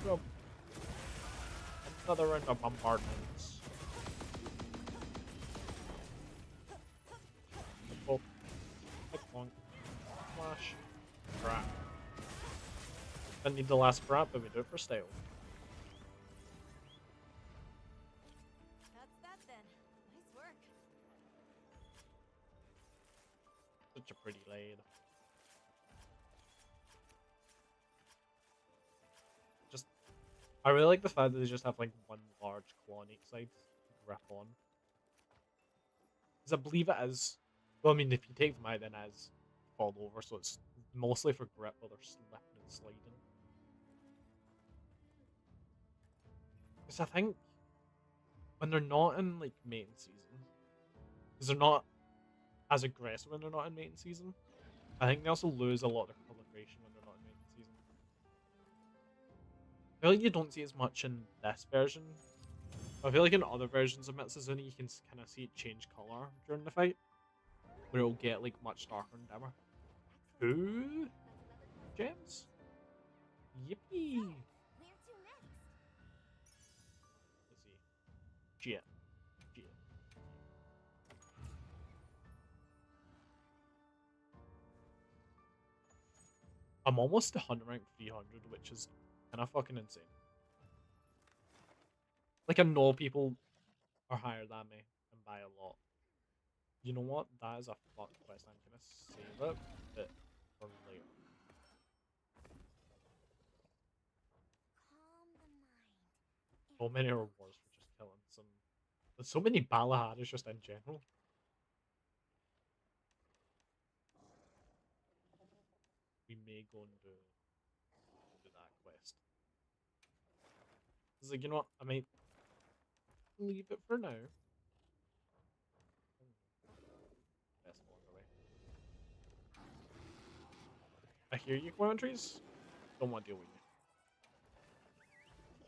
So, another round of bombardments. Oh, click one, flash, crap. Didn't need the last crap, but we do it for style. That's that then. Nice work. Such a pretty laid. Just, I really like the fact that they just have like one large claw on each side to grip on. Because I believe it is. Well, I mean, if you take them out, then it is fall over, so it's mostly for grip while they're slipping and sliding. Because I think when they're not in like mating season, because they're not as aggressive when they're not in mating season, I think they also lose a lot of their coloration when they're not in mating season. I feel like you don't see as much in this version. I feel like in other versions of Mitsuzune, you can kind of see it change color during the fight, where it'll get like much darker and dimmer. Ooh, gems. Yippee! Where to next? Let's see. Shit. Shit. I'm almost to hunt rank 300, which is kind of fucking insane. Like, I know people are higher than me and by a lot. You know what? That is a fuck quest. I'm gonna save it, but for later. Calm the mind. So many rewards for just killing some. There's so many Balahadas just in general. We may go and do that quest. It's like, you know what? I might leave it for now. Best one away. I hear you, commentaries. Don't want to deal with you.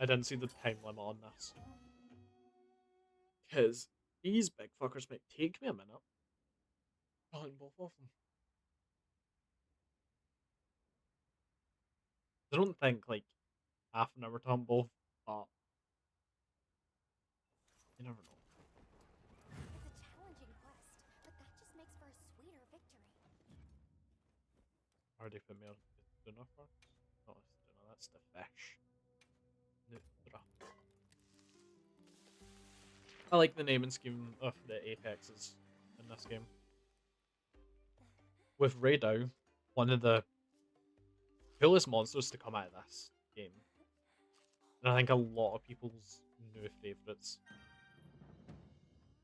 I didn't see the time limit on this. Because these big fuckers might take me a minute. On both of them. I don't think like half an hour to hunt both, but you never know. It's a challenging quest, but that just makes for a sweeter victory. Are they familiar with enough for? No, that's the fish. Nutra. I like the naming scheme of the apexes in this game. With Raidou, one of the coolest monsters to come out of this game. And I think a lot of people's new favourites.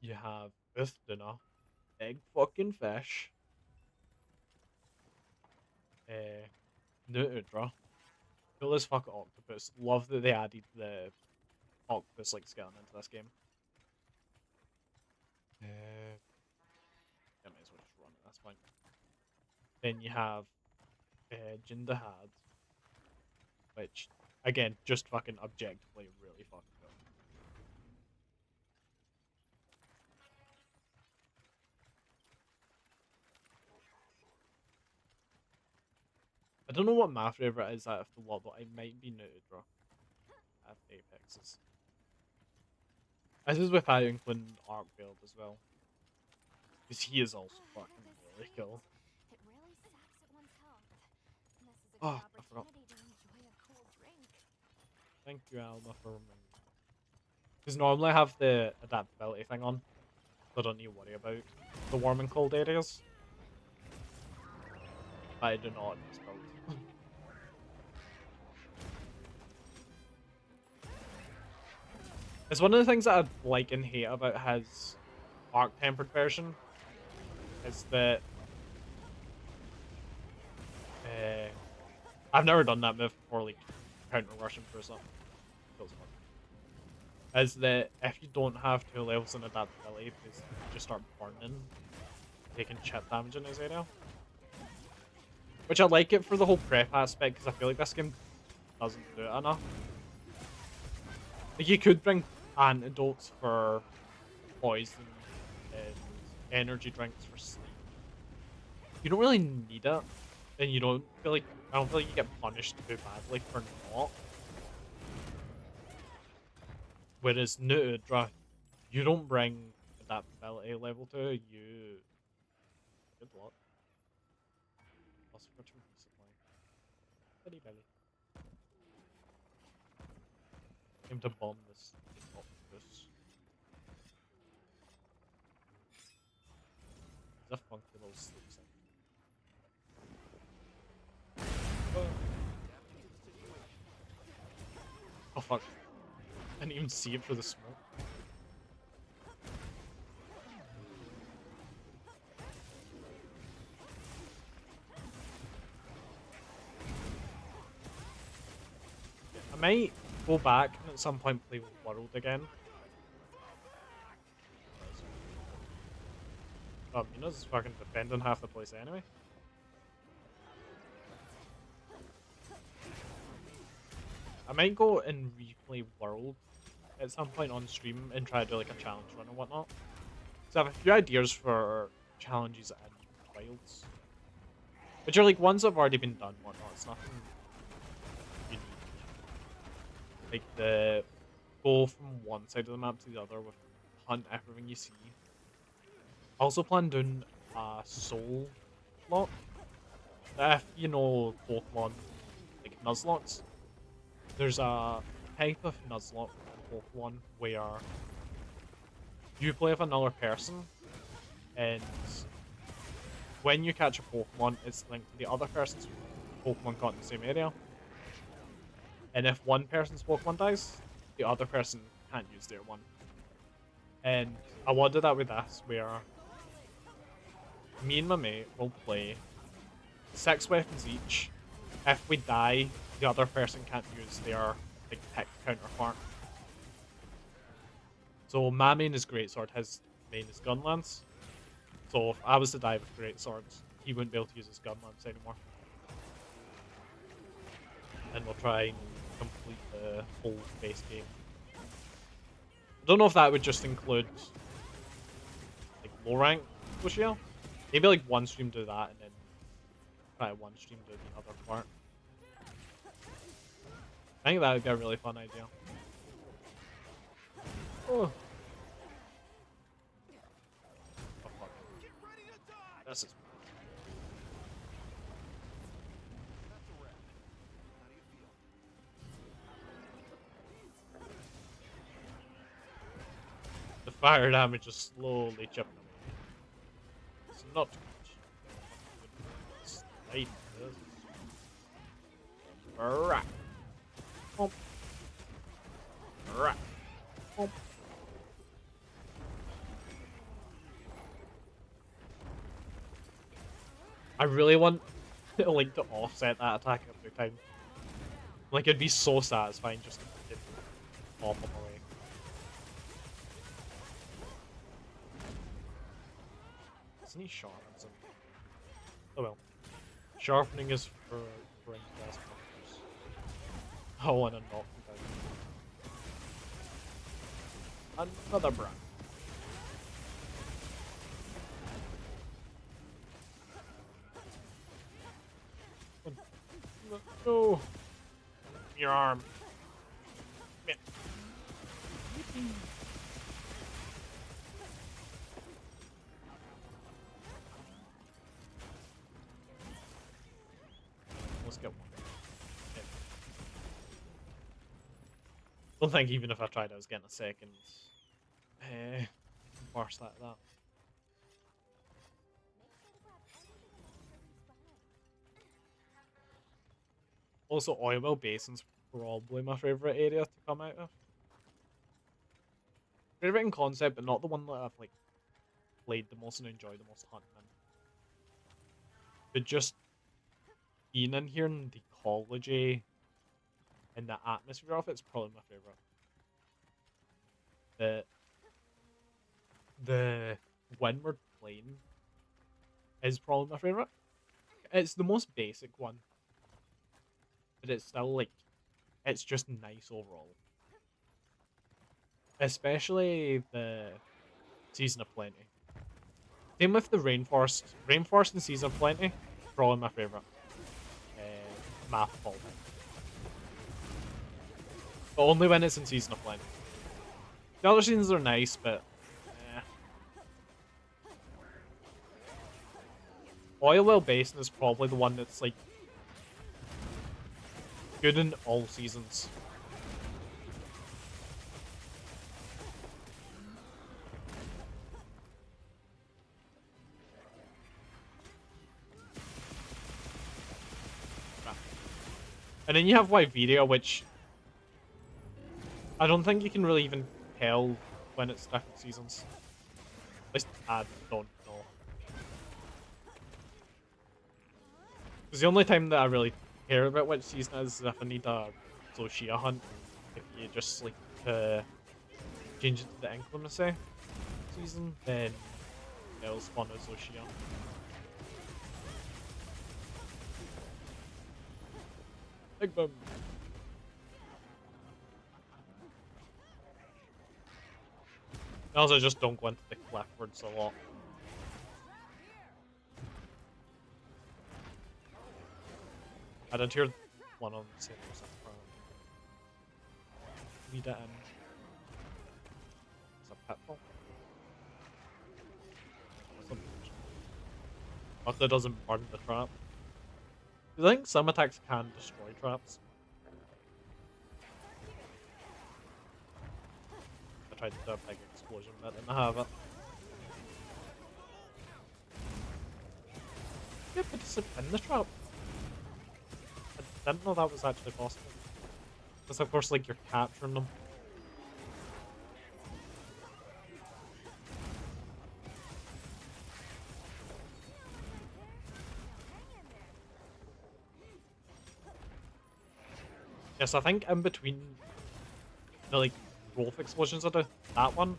You have Uthduna, big fucking fish. Nutudra, cool as fuck octopus. Love that they added the octopus like skeleton into this game. I might as well just run it, that's fine. Then you have Jindahad, which, again, just fucking objectively really fucking cool. I don't know what my favourite is out of the lot, but it might be Nutudra at Apexes. This is without including Arc Build as well. Because he is also fucking really cool. It really saps at one's health. This is a Oh, good I forgot. opportunity to enjoy a cool drink. Thank you, Alma, for remembering. Because normally I have the adaptability thing on, so I don't need to worry about the warm and cold areas. But I do not in this build. It's one of the things that I like and hate about his arc-tempered version, is that I've never done that move before, like counter rushing for something. Feels fun. Is that if you don't have 2 levels in adaptability, because you just start burning, taking chip damage in his area. Which I like it for the whole prep aspect, because I feel like this game doesn't do it enough. Like, you could bring antidotes for poison and energy drinks for sleep. You don't really need it, and you don't feel like, I don't feel like you get punished too badly for not. Whereas Nutudra, you don't bring adaptability level 2, you... Good luck. Plus return supply. Belly belly. Aim to bomb this octopus. It's a funky little sleep set. Oh fuck. I didn't even see it through the smoke. I might go back and at some point play World again. Mina's fucking defending half the place anyway. I might go and replay World at some point on stream and try to do like a challenge run or whatnot. So I have a few ideas for challenges and Wilds. Which are like ones that have already been done and whatnot. It's nothing unique. Like the go from one side of the map to the other with hunt everything you see. I also plan doing a soul lock. If you know Pokemon like Nuzlocks, there's a type of Nuzlocke in Pokemon where you play with another person, and when you catch a Pokemon, it's linked to the other person's Pokemon caught in the same area. And if one person's Pokemon dies, the other person can't use their one. And I want to do that with this, where me and my mate will play 6 weapons each. If we die, the other person can't use their like pick counterpart. So my main is Greatsword, his main is Gunlance. So if I was to die with Greatswords, he wouldn't be able to use his Gunlance anymore. And we'll try and complete the whole base game. I don't know if that would just include like low rank Lucio. Maybe like one stream do that and then try one stream do the other part. I think that would be a really fun idea. Oh. Oh fuck. This is... That's a wrap. How do you feel? The fire damage is slowly chipping away. It's not good. Slide this. Right. Bump. Right. Bump. I really want Link to offset that attack every time. Like, it'd be so satisfying just to fucking pop him away. Isn't he sharp? Oh well. Sharpening is for bring best players. I want to knock him down. Another brand. No. Your arm. Man. just get one. Yeah. Don't think even if I tried I was getting a second burst like that. Also, Oil Basin's probably my favourite area to come out of. Favourite in concept, but not the one that I've like played the most and enjoyed the most hunting in. But just being in here and the ecology and the atmosphere of it's probably my favourite. The Windward Plain is probably my favourite. It's the most basic one. But it's still like, it's just nice overall. Especially the Season of Plenty. Same with the Rainforest. Rainforest and Season of Plenty, probably my favourite map of all time. But only when it's in Season of Plenty. The other seasons are nice, but Oil Basin is probably the one that's like good in all seasons. And then you have 𝅰𓅭𝅅, which I don't think you can really even tell when it's different seasons. At least I don't know. Because the only time that I really care about which season it is if I need a 𝅅⓰𓅰 hunt. If you just like change it to the inclemency season, then it'll spawn a 𝅅⓰𓅰. Big boom. Also, just don't go into the leftwards a lot. I didn't hear one on the same percent. Read it in. It's a pitfall. Luckily, it doesn't burn the trap. I think some attacks can destroy traps. I tried to do a big explosion, but I didn't have it. You have to spin the trap. I didn't know that was actually possible. Because of course, like, you're capturing them. Yes, I think in between the like growth explosions I do, that one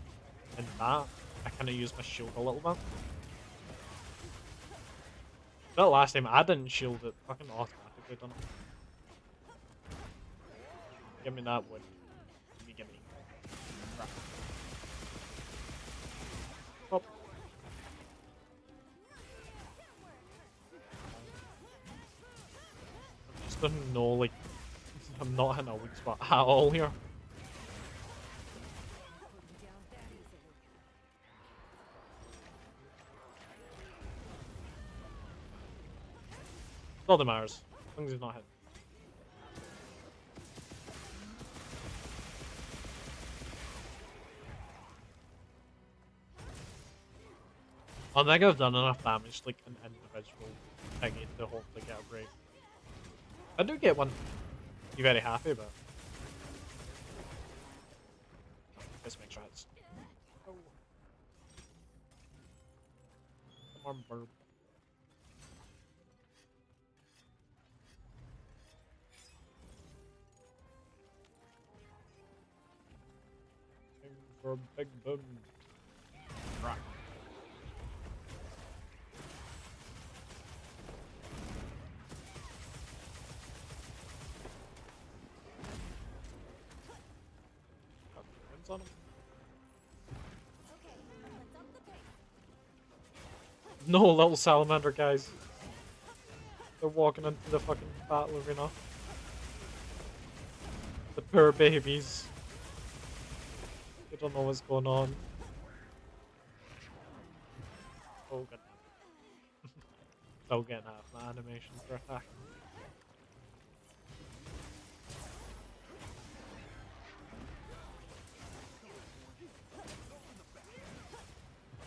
and that, I kind of use my shield a little bit. That last time I didn't shield it, fucking automatically done it. Give me that wood. Give me. Crap. Oh. I just don't know, like, I'm not in a weak spot at all here. Not that matters. As long as he's not hit. I think I've done enough damage like an individual thingy to hopefully get a break. I do get one. Be very happy about. Let's make sure it's. Oh. Come on, burp. For a big boom. Right. On him. No, little salamander guys. They're walking into the fucking battle arena. The poor babies. They don't know what's going on. Oh god. Still getting half my animation for attacking.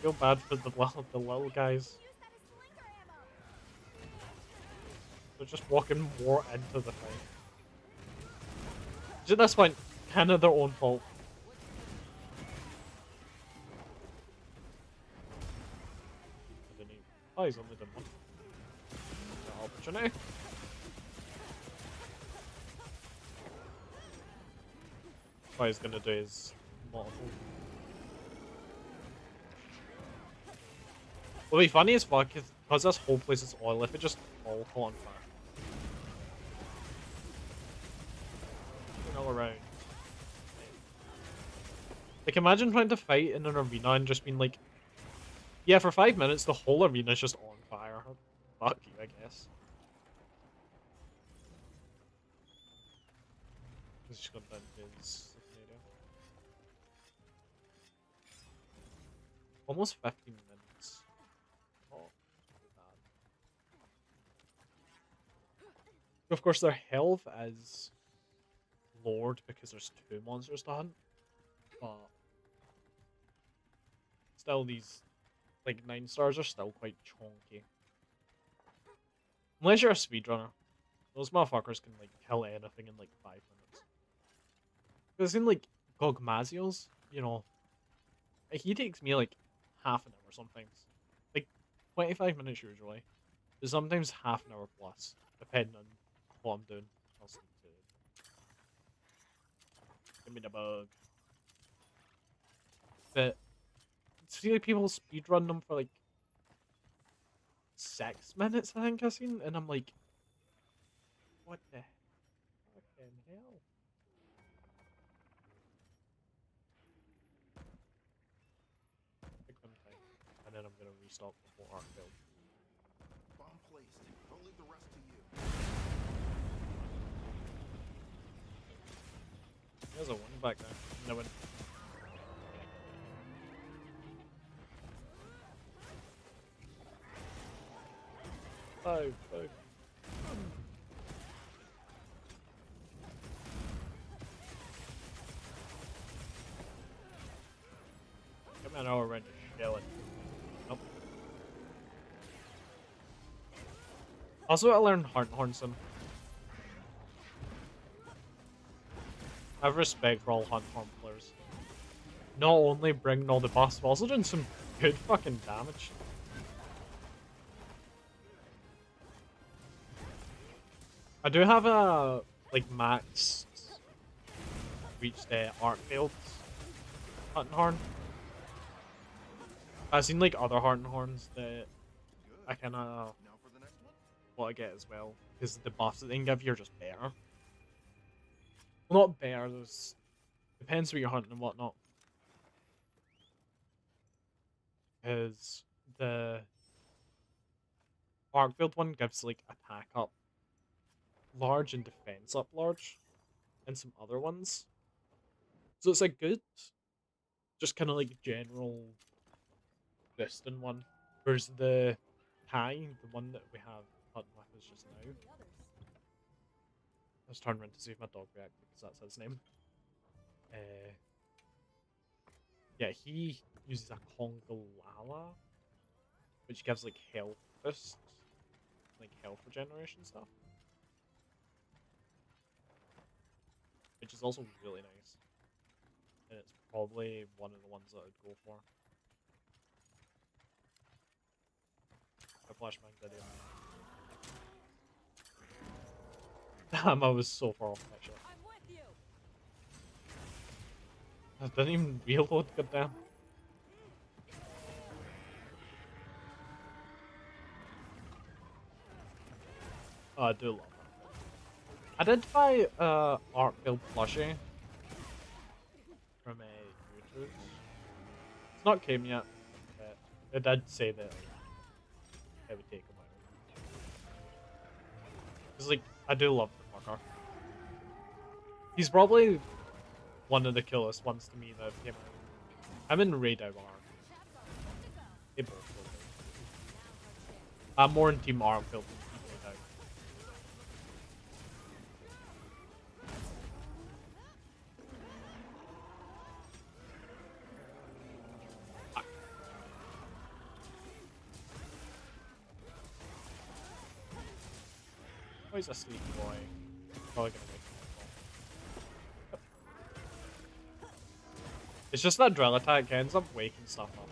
Feel bad for the little guys. Use that as slinger ammo. They're just walking more into the fight. At this point, kind of their own fault. I didn't even... Oh, he's only done one. Got opportunity. What he's gonna do is multiple. It'll be funny as fuck because this whole place is oil. If it just all caught on fire. All around. Like, imagine trying to fight in an arena and just being like, yeah, for 5 minutes the whole arena is just on fire. Fuck you, I guess. He's just gonna vent his tornado. Almost 15 minutes. Oh, bad. Of course, their health is lowered because there's 2 monsters to hunt. But still, these like 9 stars are still quite chunky. Unless you're a speedrunner. Those motherfuckers can like kill anything in like 5 minutes. Because in like Gogmazios, you know, like, he takes me like half an hour sometimes. Like 25 minutes usually. But sometimes half an hour plus, depending on what I'm doing. I'll sleep too. Give me the bug. But see, like, people speedrun them for like 6 minutes, I think I've seen, and I'm like, what the fucking hell? Take some time, and then I'm gonna restock the whole arc build. Bomb placed. I'll leave the rest to you. There's a one back there. No one. Oh, fuck. Come on, I'll run to shell it. Nope. Also, I learned Horn Sim. I have respect for all Horn players. Not only bringing all the buffs, but also doing some good fucking damage. I do have a like max reached the art fields hunting horn. I've seen like other hunting horns that Good. I kinda Now for the next one. want to get as well, because the buffs that they can give you are just better. Well, not better. There's depends what you're hunting and whatnot. Because the arc field one gives like attack up large and defense up large, and some other ones. So it's a good, just kind of like general boosting one. Whereas the Thai, the one that we have hunting with is just now. The others. Let's turn around to see if my dog reacts because that's his name. Yeah, he uses a Kongolala, which gives like health boost, like health regeneration stuff. Which is also really nice. And it's probably one of the ones that I'd go for. A flashbang video. Damn, I was so far off that shot. I'm with you. I didn't even reload, goddamn. Oh, I do love it. I did buy art build plushie from a YouTube. It's not came yet, but it did say that I would take a while. Cause like I do love the fucker. He's probably one of the coolest ones to me that came out. I'm in Raid Hour. They both will be. I'm more in Team Arm build than Team Raid Hour. he's a sleepy boy. Probably gonna wake him up. It's just that drill attack ends up waking stuff up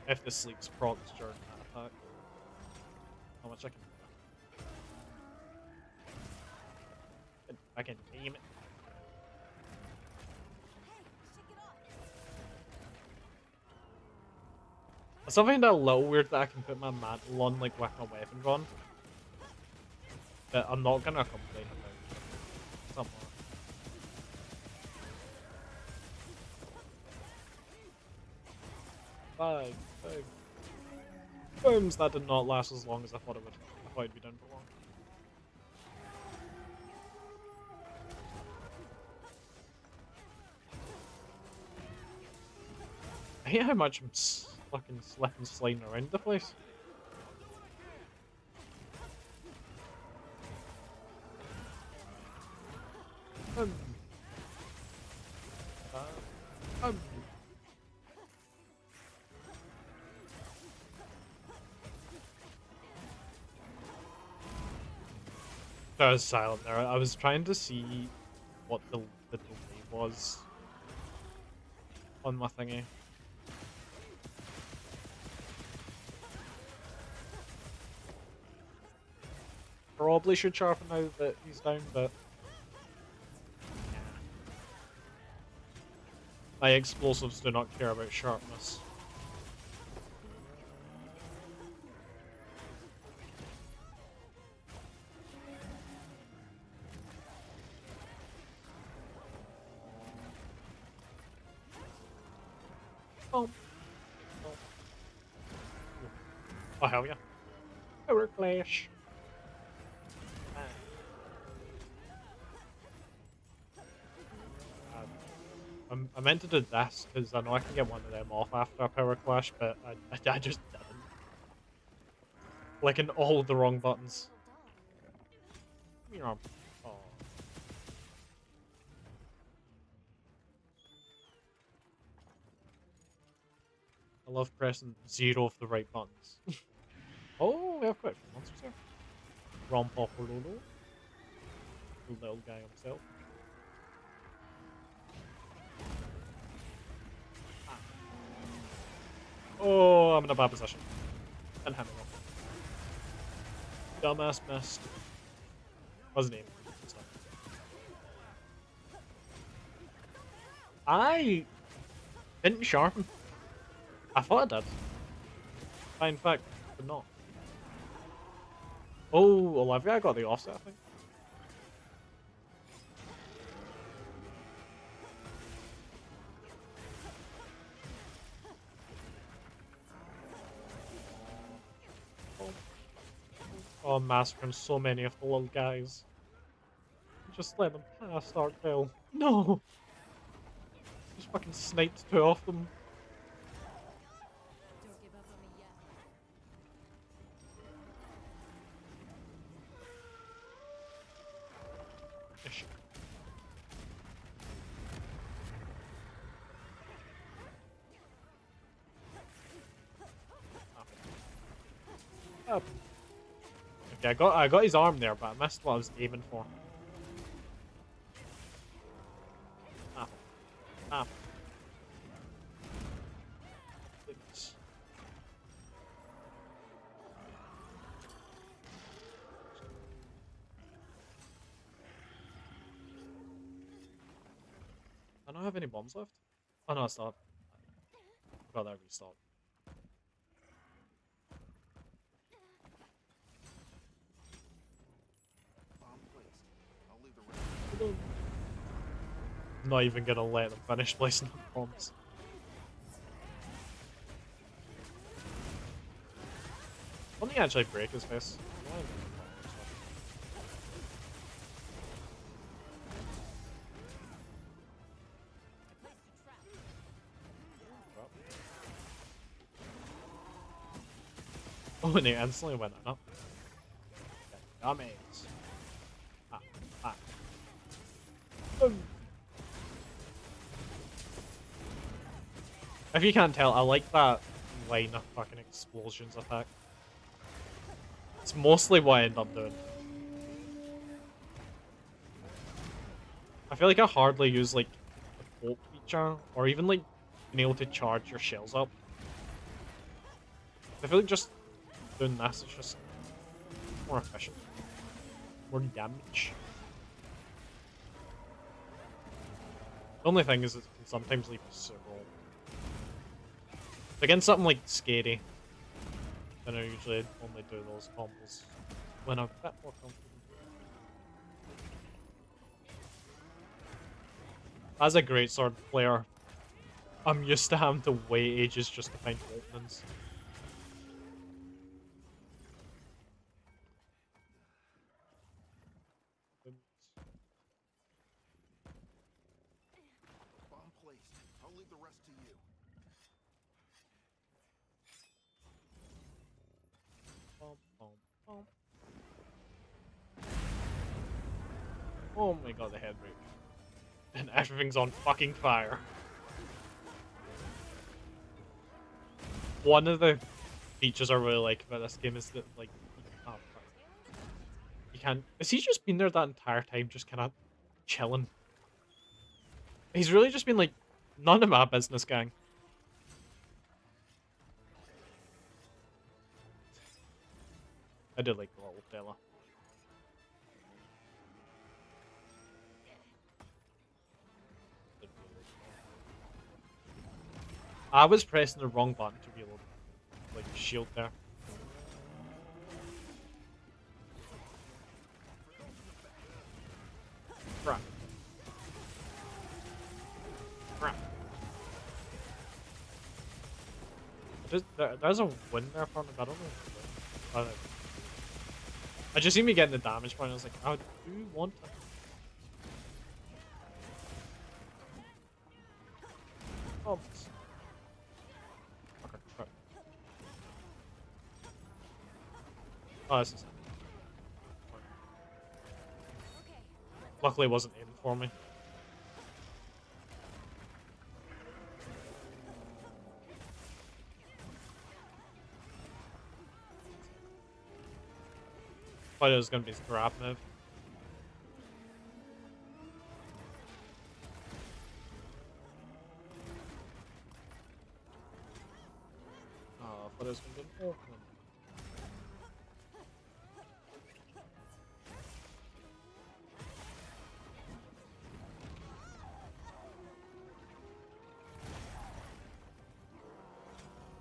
if the sleep's procs during that attack. How much I can do. I can aim it. I still find it a little weird that I can put my mantle on like with my weapon on. But I'm not gonna complain about it. Somewhat. Bag. Booms, that did not last as long as I thought it would. I thought it'd be done for long. I hate how much I'm fucking slipping, sliding around the place. Um. I was silent there. I was trying to see what the delay was on my thingy. Probably should sharpen now that he's down, but yeah. My explosives do not care about sharpness. Oh. Oh hell yeah. Power clash. I meant to do this because I know I can get one of them off after a power clash, but I just didn't. Clicking all the wrong buttons. Oh. I love pressing 0 of the right buttons. Oh, we have quite a few monsters here. 𝅅𝅅𝅅𝅁. The little guy himself. Oh, I'm in a bad position. And having off. Dumbass missed. What's his name? I didn't sharpen. I thought I did. I in fact did not. Oh, Olivia got the offset, I think. Oh, I'm massacring so many of the little guys. Just let them pass Artdale. No! Just fucking sniped 2 of them. Don't give up on me yet. Ish. Up. Okay, I got his arm there, but I missed what I was aiming for. Apple. Apple. Please. I don't have any bombs left. Oh no, I stopped. I forgot that I restocked. Bomb placed. I'll leave the rest. Not even gonna let them finish placing the bombs. Let me actually break his face. Oh, and he instantly went up. Dummies. Ah, ah. Boom. If you can't tell, I like that line of fucking explosions attack. It's mostly what I end up doing. I feel like I hardly use like the bolt feature or even like being able to charge your shells up. I feel like just doing this is just more efficient, more damage. The only thing is it can sometimes leave a super roll. Against something like scary, then I usually only do those combos when I'm a bit more confident. As a greatsword player, I'm used to having to wait ages just to find openings. Bomb placed. I'll leave the rest to you. Bum, bum, bum. Oh my god, the head break. And everything's on fucking fire. One of the features I really like about this game is that, like, oh, fuck. You can't. Has he just been there that entire time, just kind of chilling? He's really just been like, none of my business, gang. I did like the little fella. I was pressing the wrong button to reload, like, shield there. Crap. Crap. There's a win there for me, but I don't know. I don't know. I just see me getting the damage point. I was like, I do want to. Oh, okay, crap. Oh, this is. Luckily, it wasn't aiming for me. Thought it was gonna be a grab move. Oh, I thought it was gonna be an open.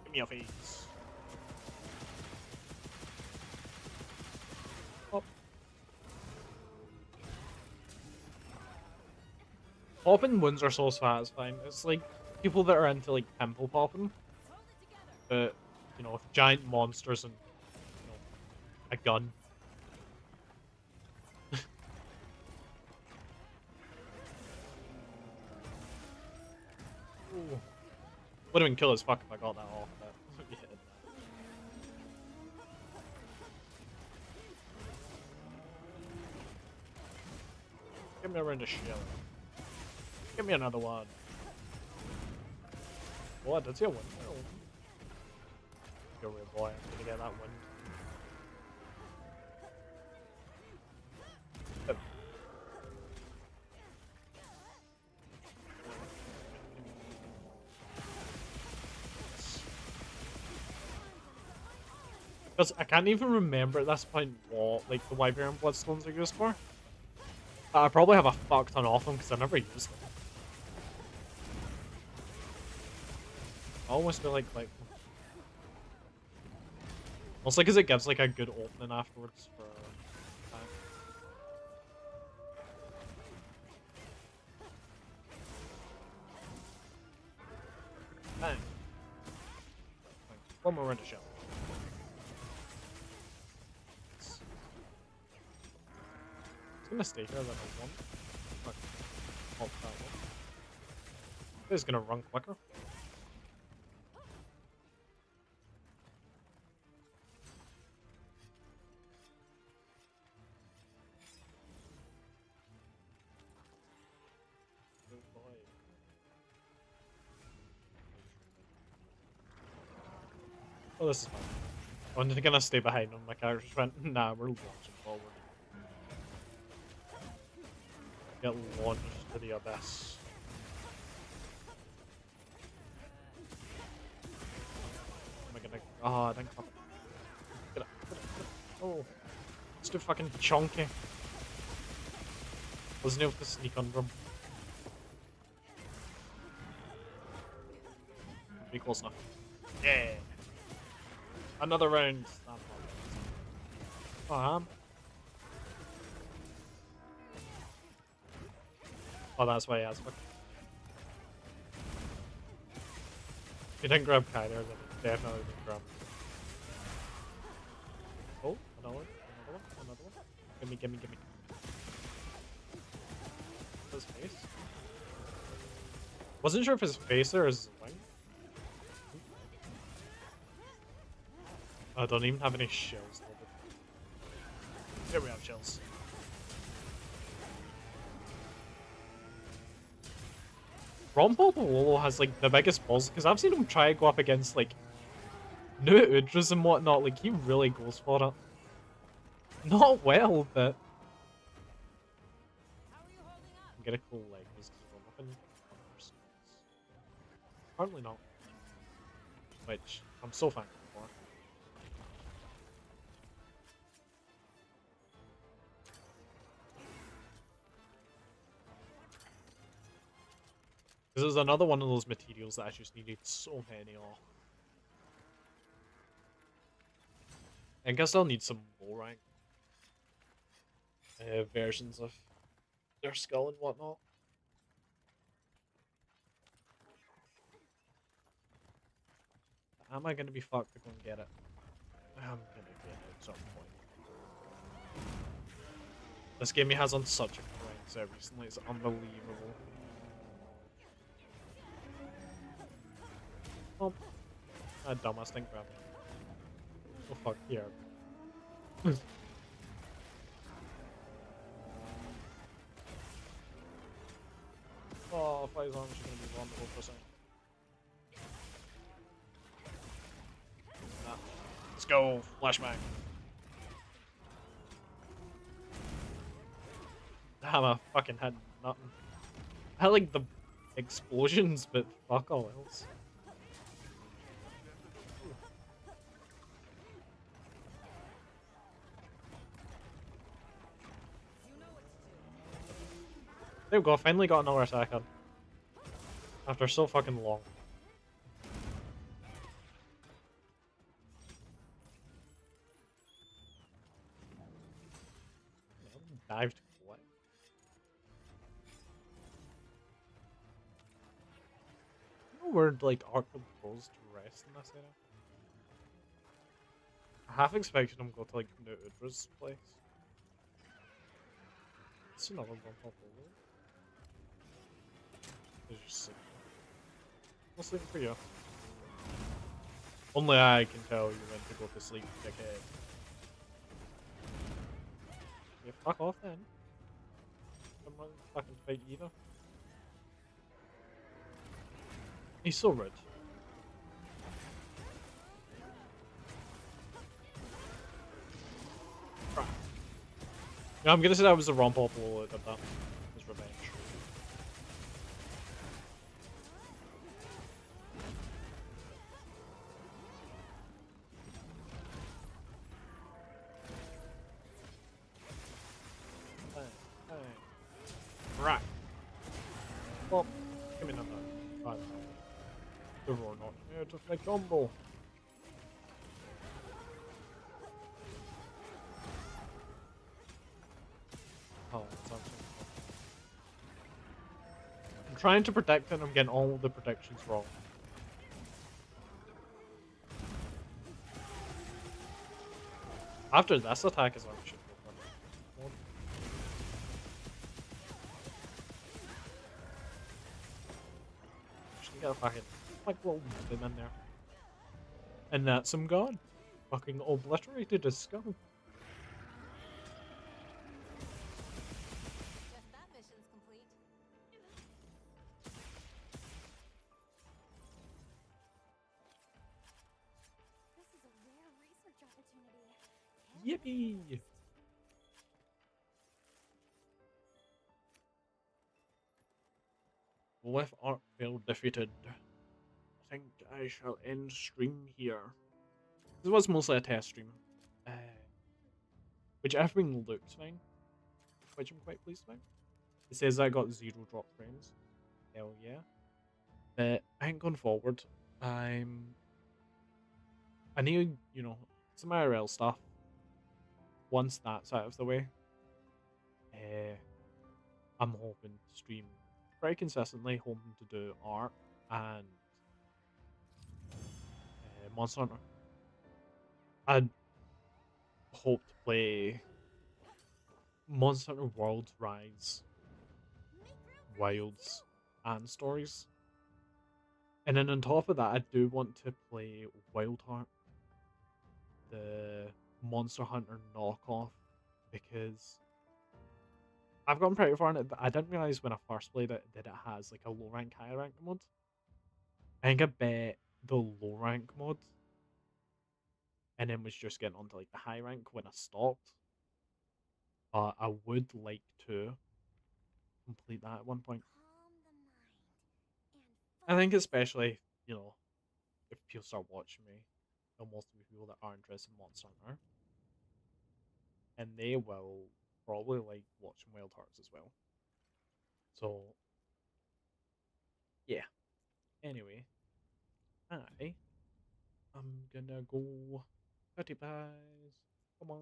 Give me your face. Oh. Popping wounds are so satisfying. It's like people that are into like pimple popping, but you know, with giant monsters and you know, a gun. Would have been cool as fuck if I got that off, but yeah. Give me a round of shell. Give me another one. What? That's your wind. Go away, boy. I'm gonna get that wind. Oh. Because I can't even remember at this point what like the Wyvern Bloodstones are used for. I probably have a fuck ton of them because I never used them. I almost feel like mostly because it gives like a good opening afterwards for time. Bang. One more round of shell. It's gonna stay here than I want. But halt that one. It's gonna run quicker. Oh, this is fine. I'm just gonna stay behind him. My character just went, nah, we're launching forward. Get launched. to the abyss. Am I gonna? Oh, I didn't come. Get up, get up, get up. Oh, it's too fucking chunky. Wasn't able to sneak under him. Be close enough. Yeah. Another round. Oh, oh, that's why he has fuck. If he didn't grab Kyler, then he definitely didn't grab. Oh, another one, another one. Gimme, gimme, gimme. His face? Wasn't sure if his face or his wing. I don't even have any shells. Here we have shells. 𝅅𝅅𝅁 has like the biggest balls because I've seen him try to go up against like 𝅅𝅅𝅁 and whatnot. Like he really goes for it. Not well, but I'm gonna cool leg this because we're nothing. Apparently not. Which I'm so thankful for. This is another one of those materials that I just needed so many of. I guess I'll need some low rank versions of their skull and whatnot. Am I going to be fucked to go and get it? I'm going to get it at some point. This game he has on such a grind set recently, it's unbelievable. Oh, that dumbass didn't grab me. Oh fuck, here. Oh, Fly's arms are gonna be wonderful for a second. Nah. Let's go, flashbang. Damn, I fucking had nothing. I had like the explosions, but fuck all else. There we go, finally got another attack on. After so fucking long. Dived what? I don't know where like Arkham goes to rest in this area. I half expected him to go to like 𝅅𝅁's place. It's another one pop over. He's just sleeping. I'm sleeping for you. Only I can tell you when to go to sleep, dickhead. Yeah, fuck off then. I'm not fucking fight either. He's so rude. Yeah, I'm gonna say that was the 𝅅𝅅𝅁 that did that. His revenge. Right. Well, give me another. Right. The roar not here to make combo. Oh, that's actually cool. I'm trying to protect it and I'm getting all the protections wrong. After this attack is actually cool. Just get a fucking like little bim in there. And that's him gone. Fucking obliterated his skull. Guess that mission's complete. This is a rare research opportunity. Yippee! With Artfield defeated, I think I shall end stream here. This was mostly a test stream. Uh, which everything looks fine, which I'm quite pleased about. It says I got 0 drop frames. Hell yeah. But I think going forward, I need, some IRL stuff. Once that's out of the way, uh, I'm hoping to stream very consistently, hoping to do art and Monster Hunter. I'd hope to play Monster Hunter World Rise, Wilds, and Stories. And then on top of that, I do want to play Wild Heart, the Monster Hunter knockoff, because I've gotten pretty far in it, but I didn't realize when I first played it that it has like a low rank, high rank mode. I think I bet the low rank mode and then was just getting onto like the high rank when I stopped. But I would like to complete that at one point. Calm the mind I and think focus. especially, if people start watching me, and most of the people that are interested in Monster Hunter, and they will probably like watching Wild Hearts as well. So yeah. Anyway, I'm gonna go. Cutty pies. Come on.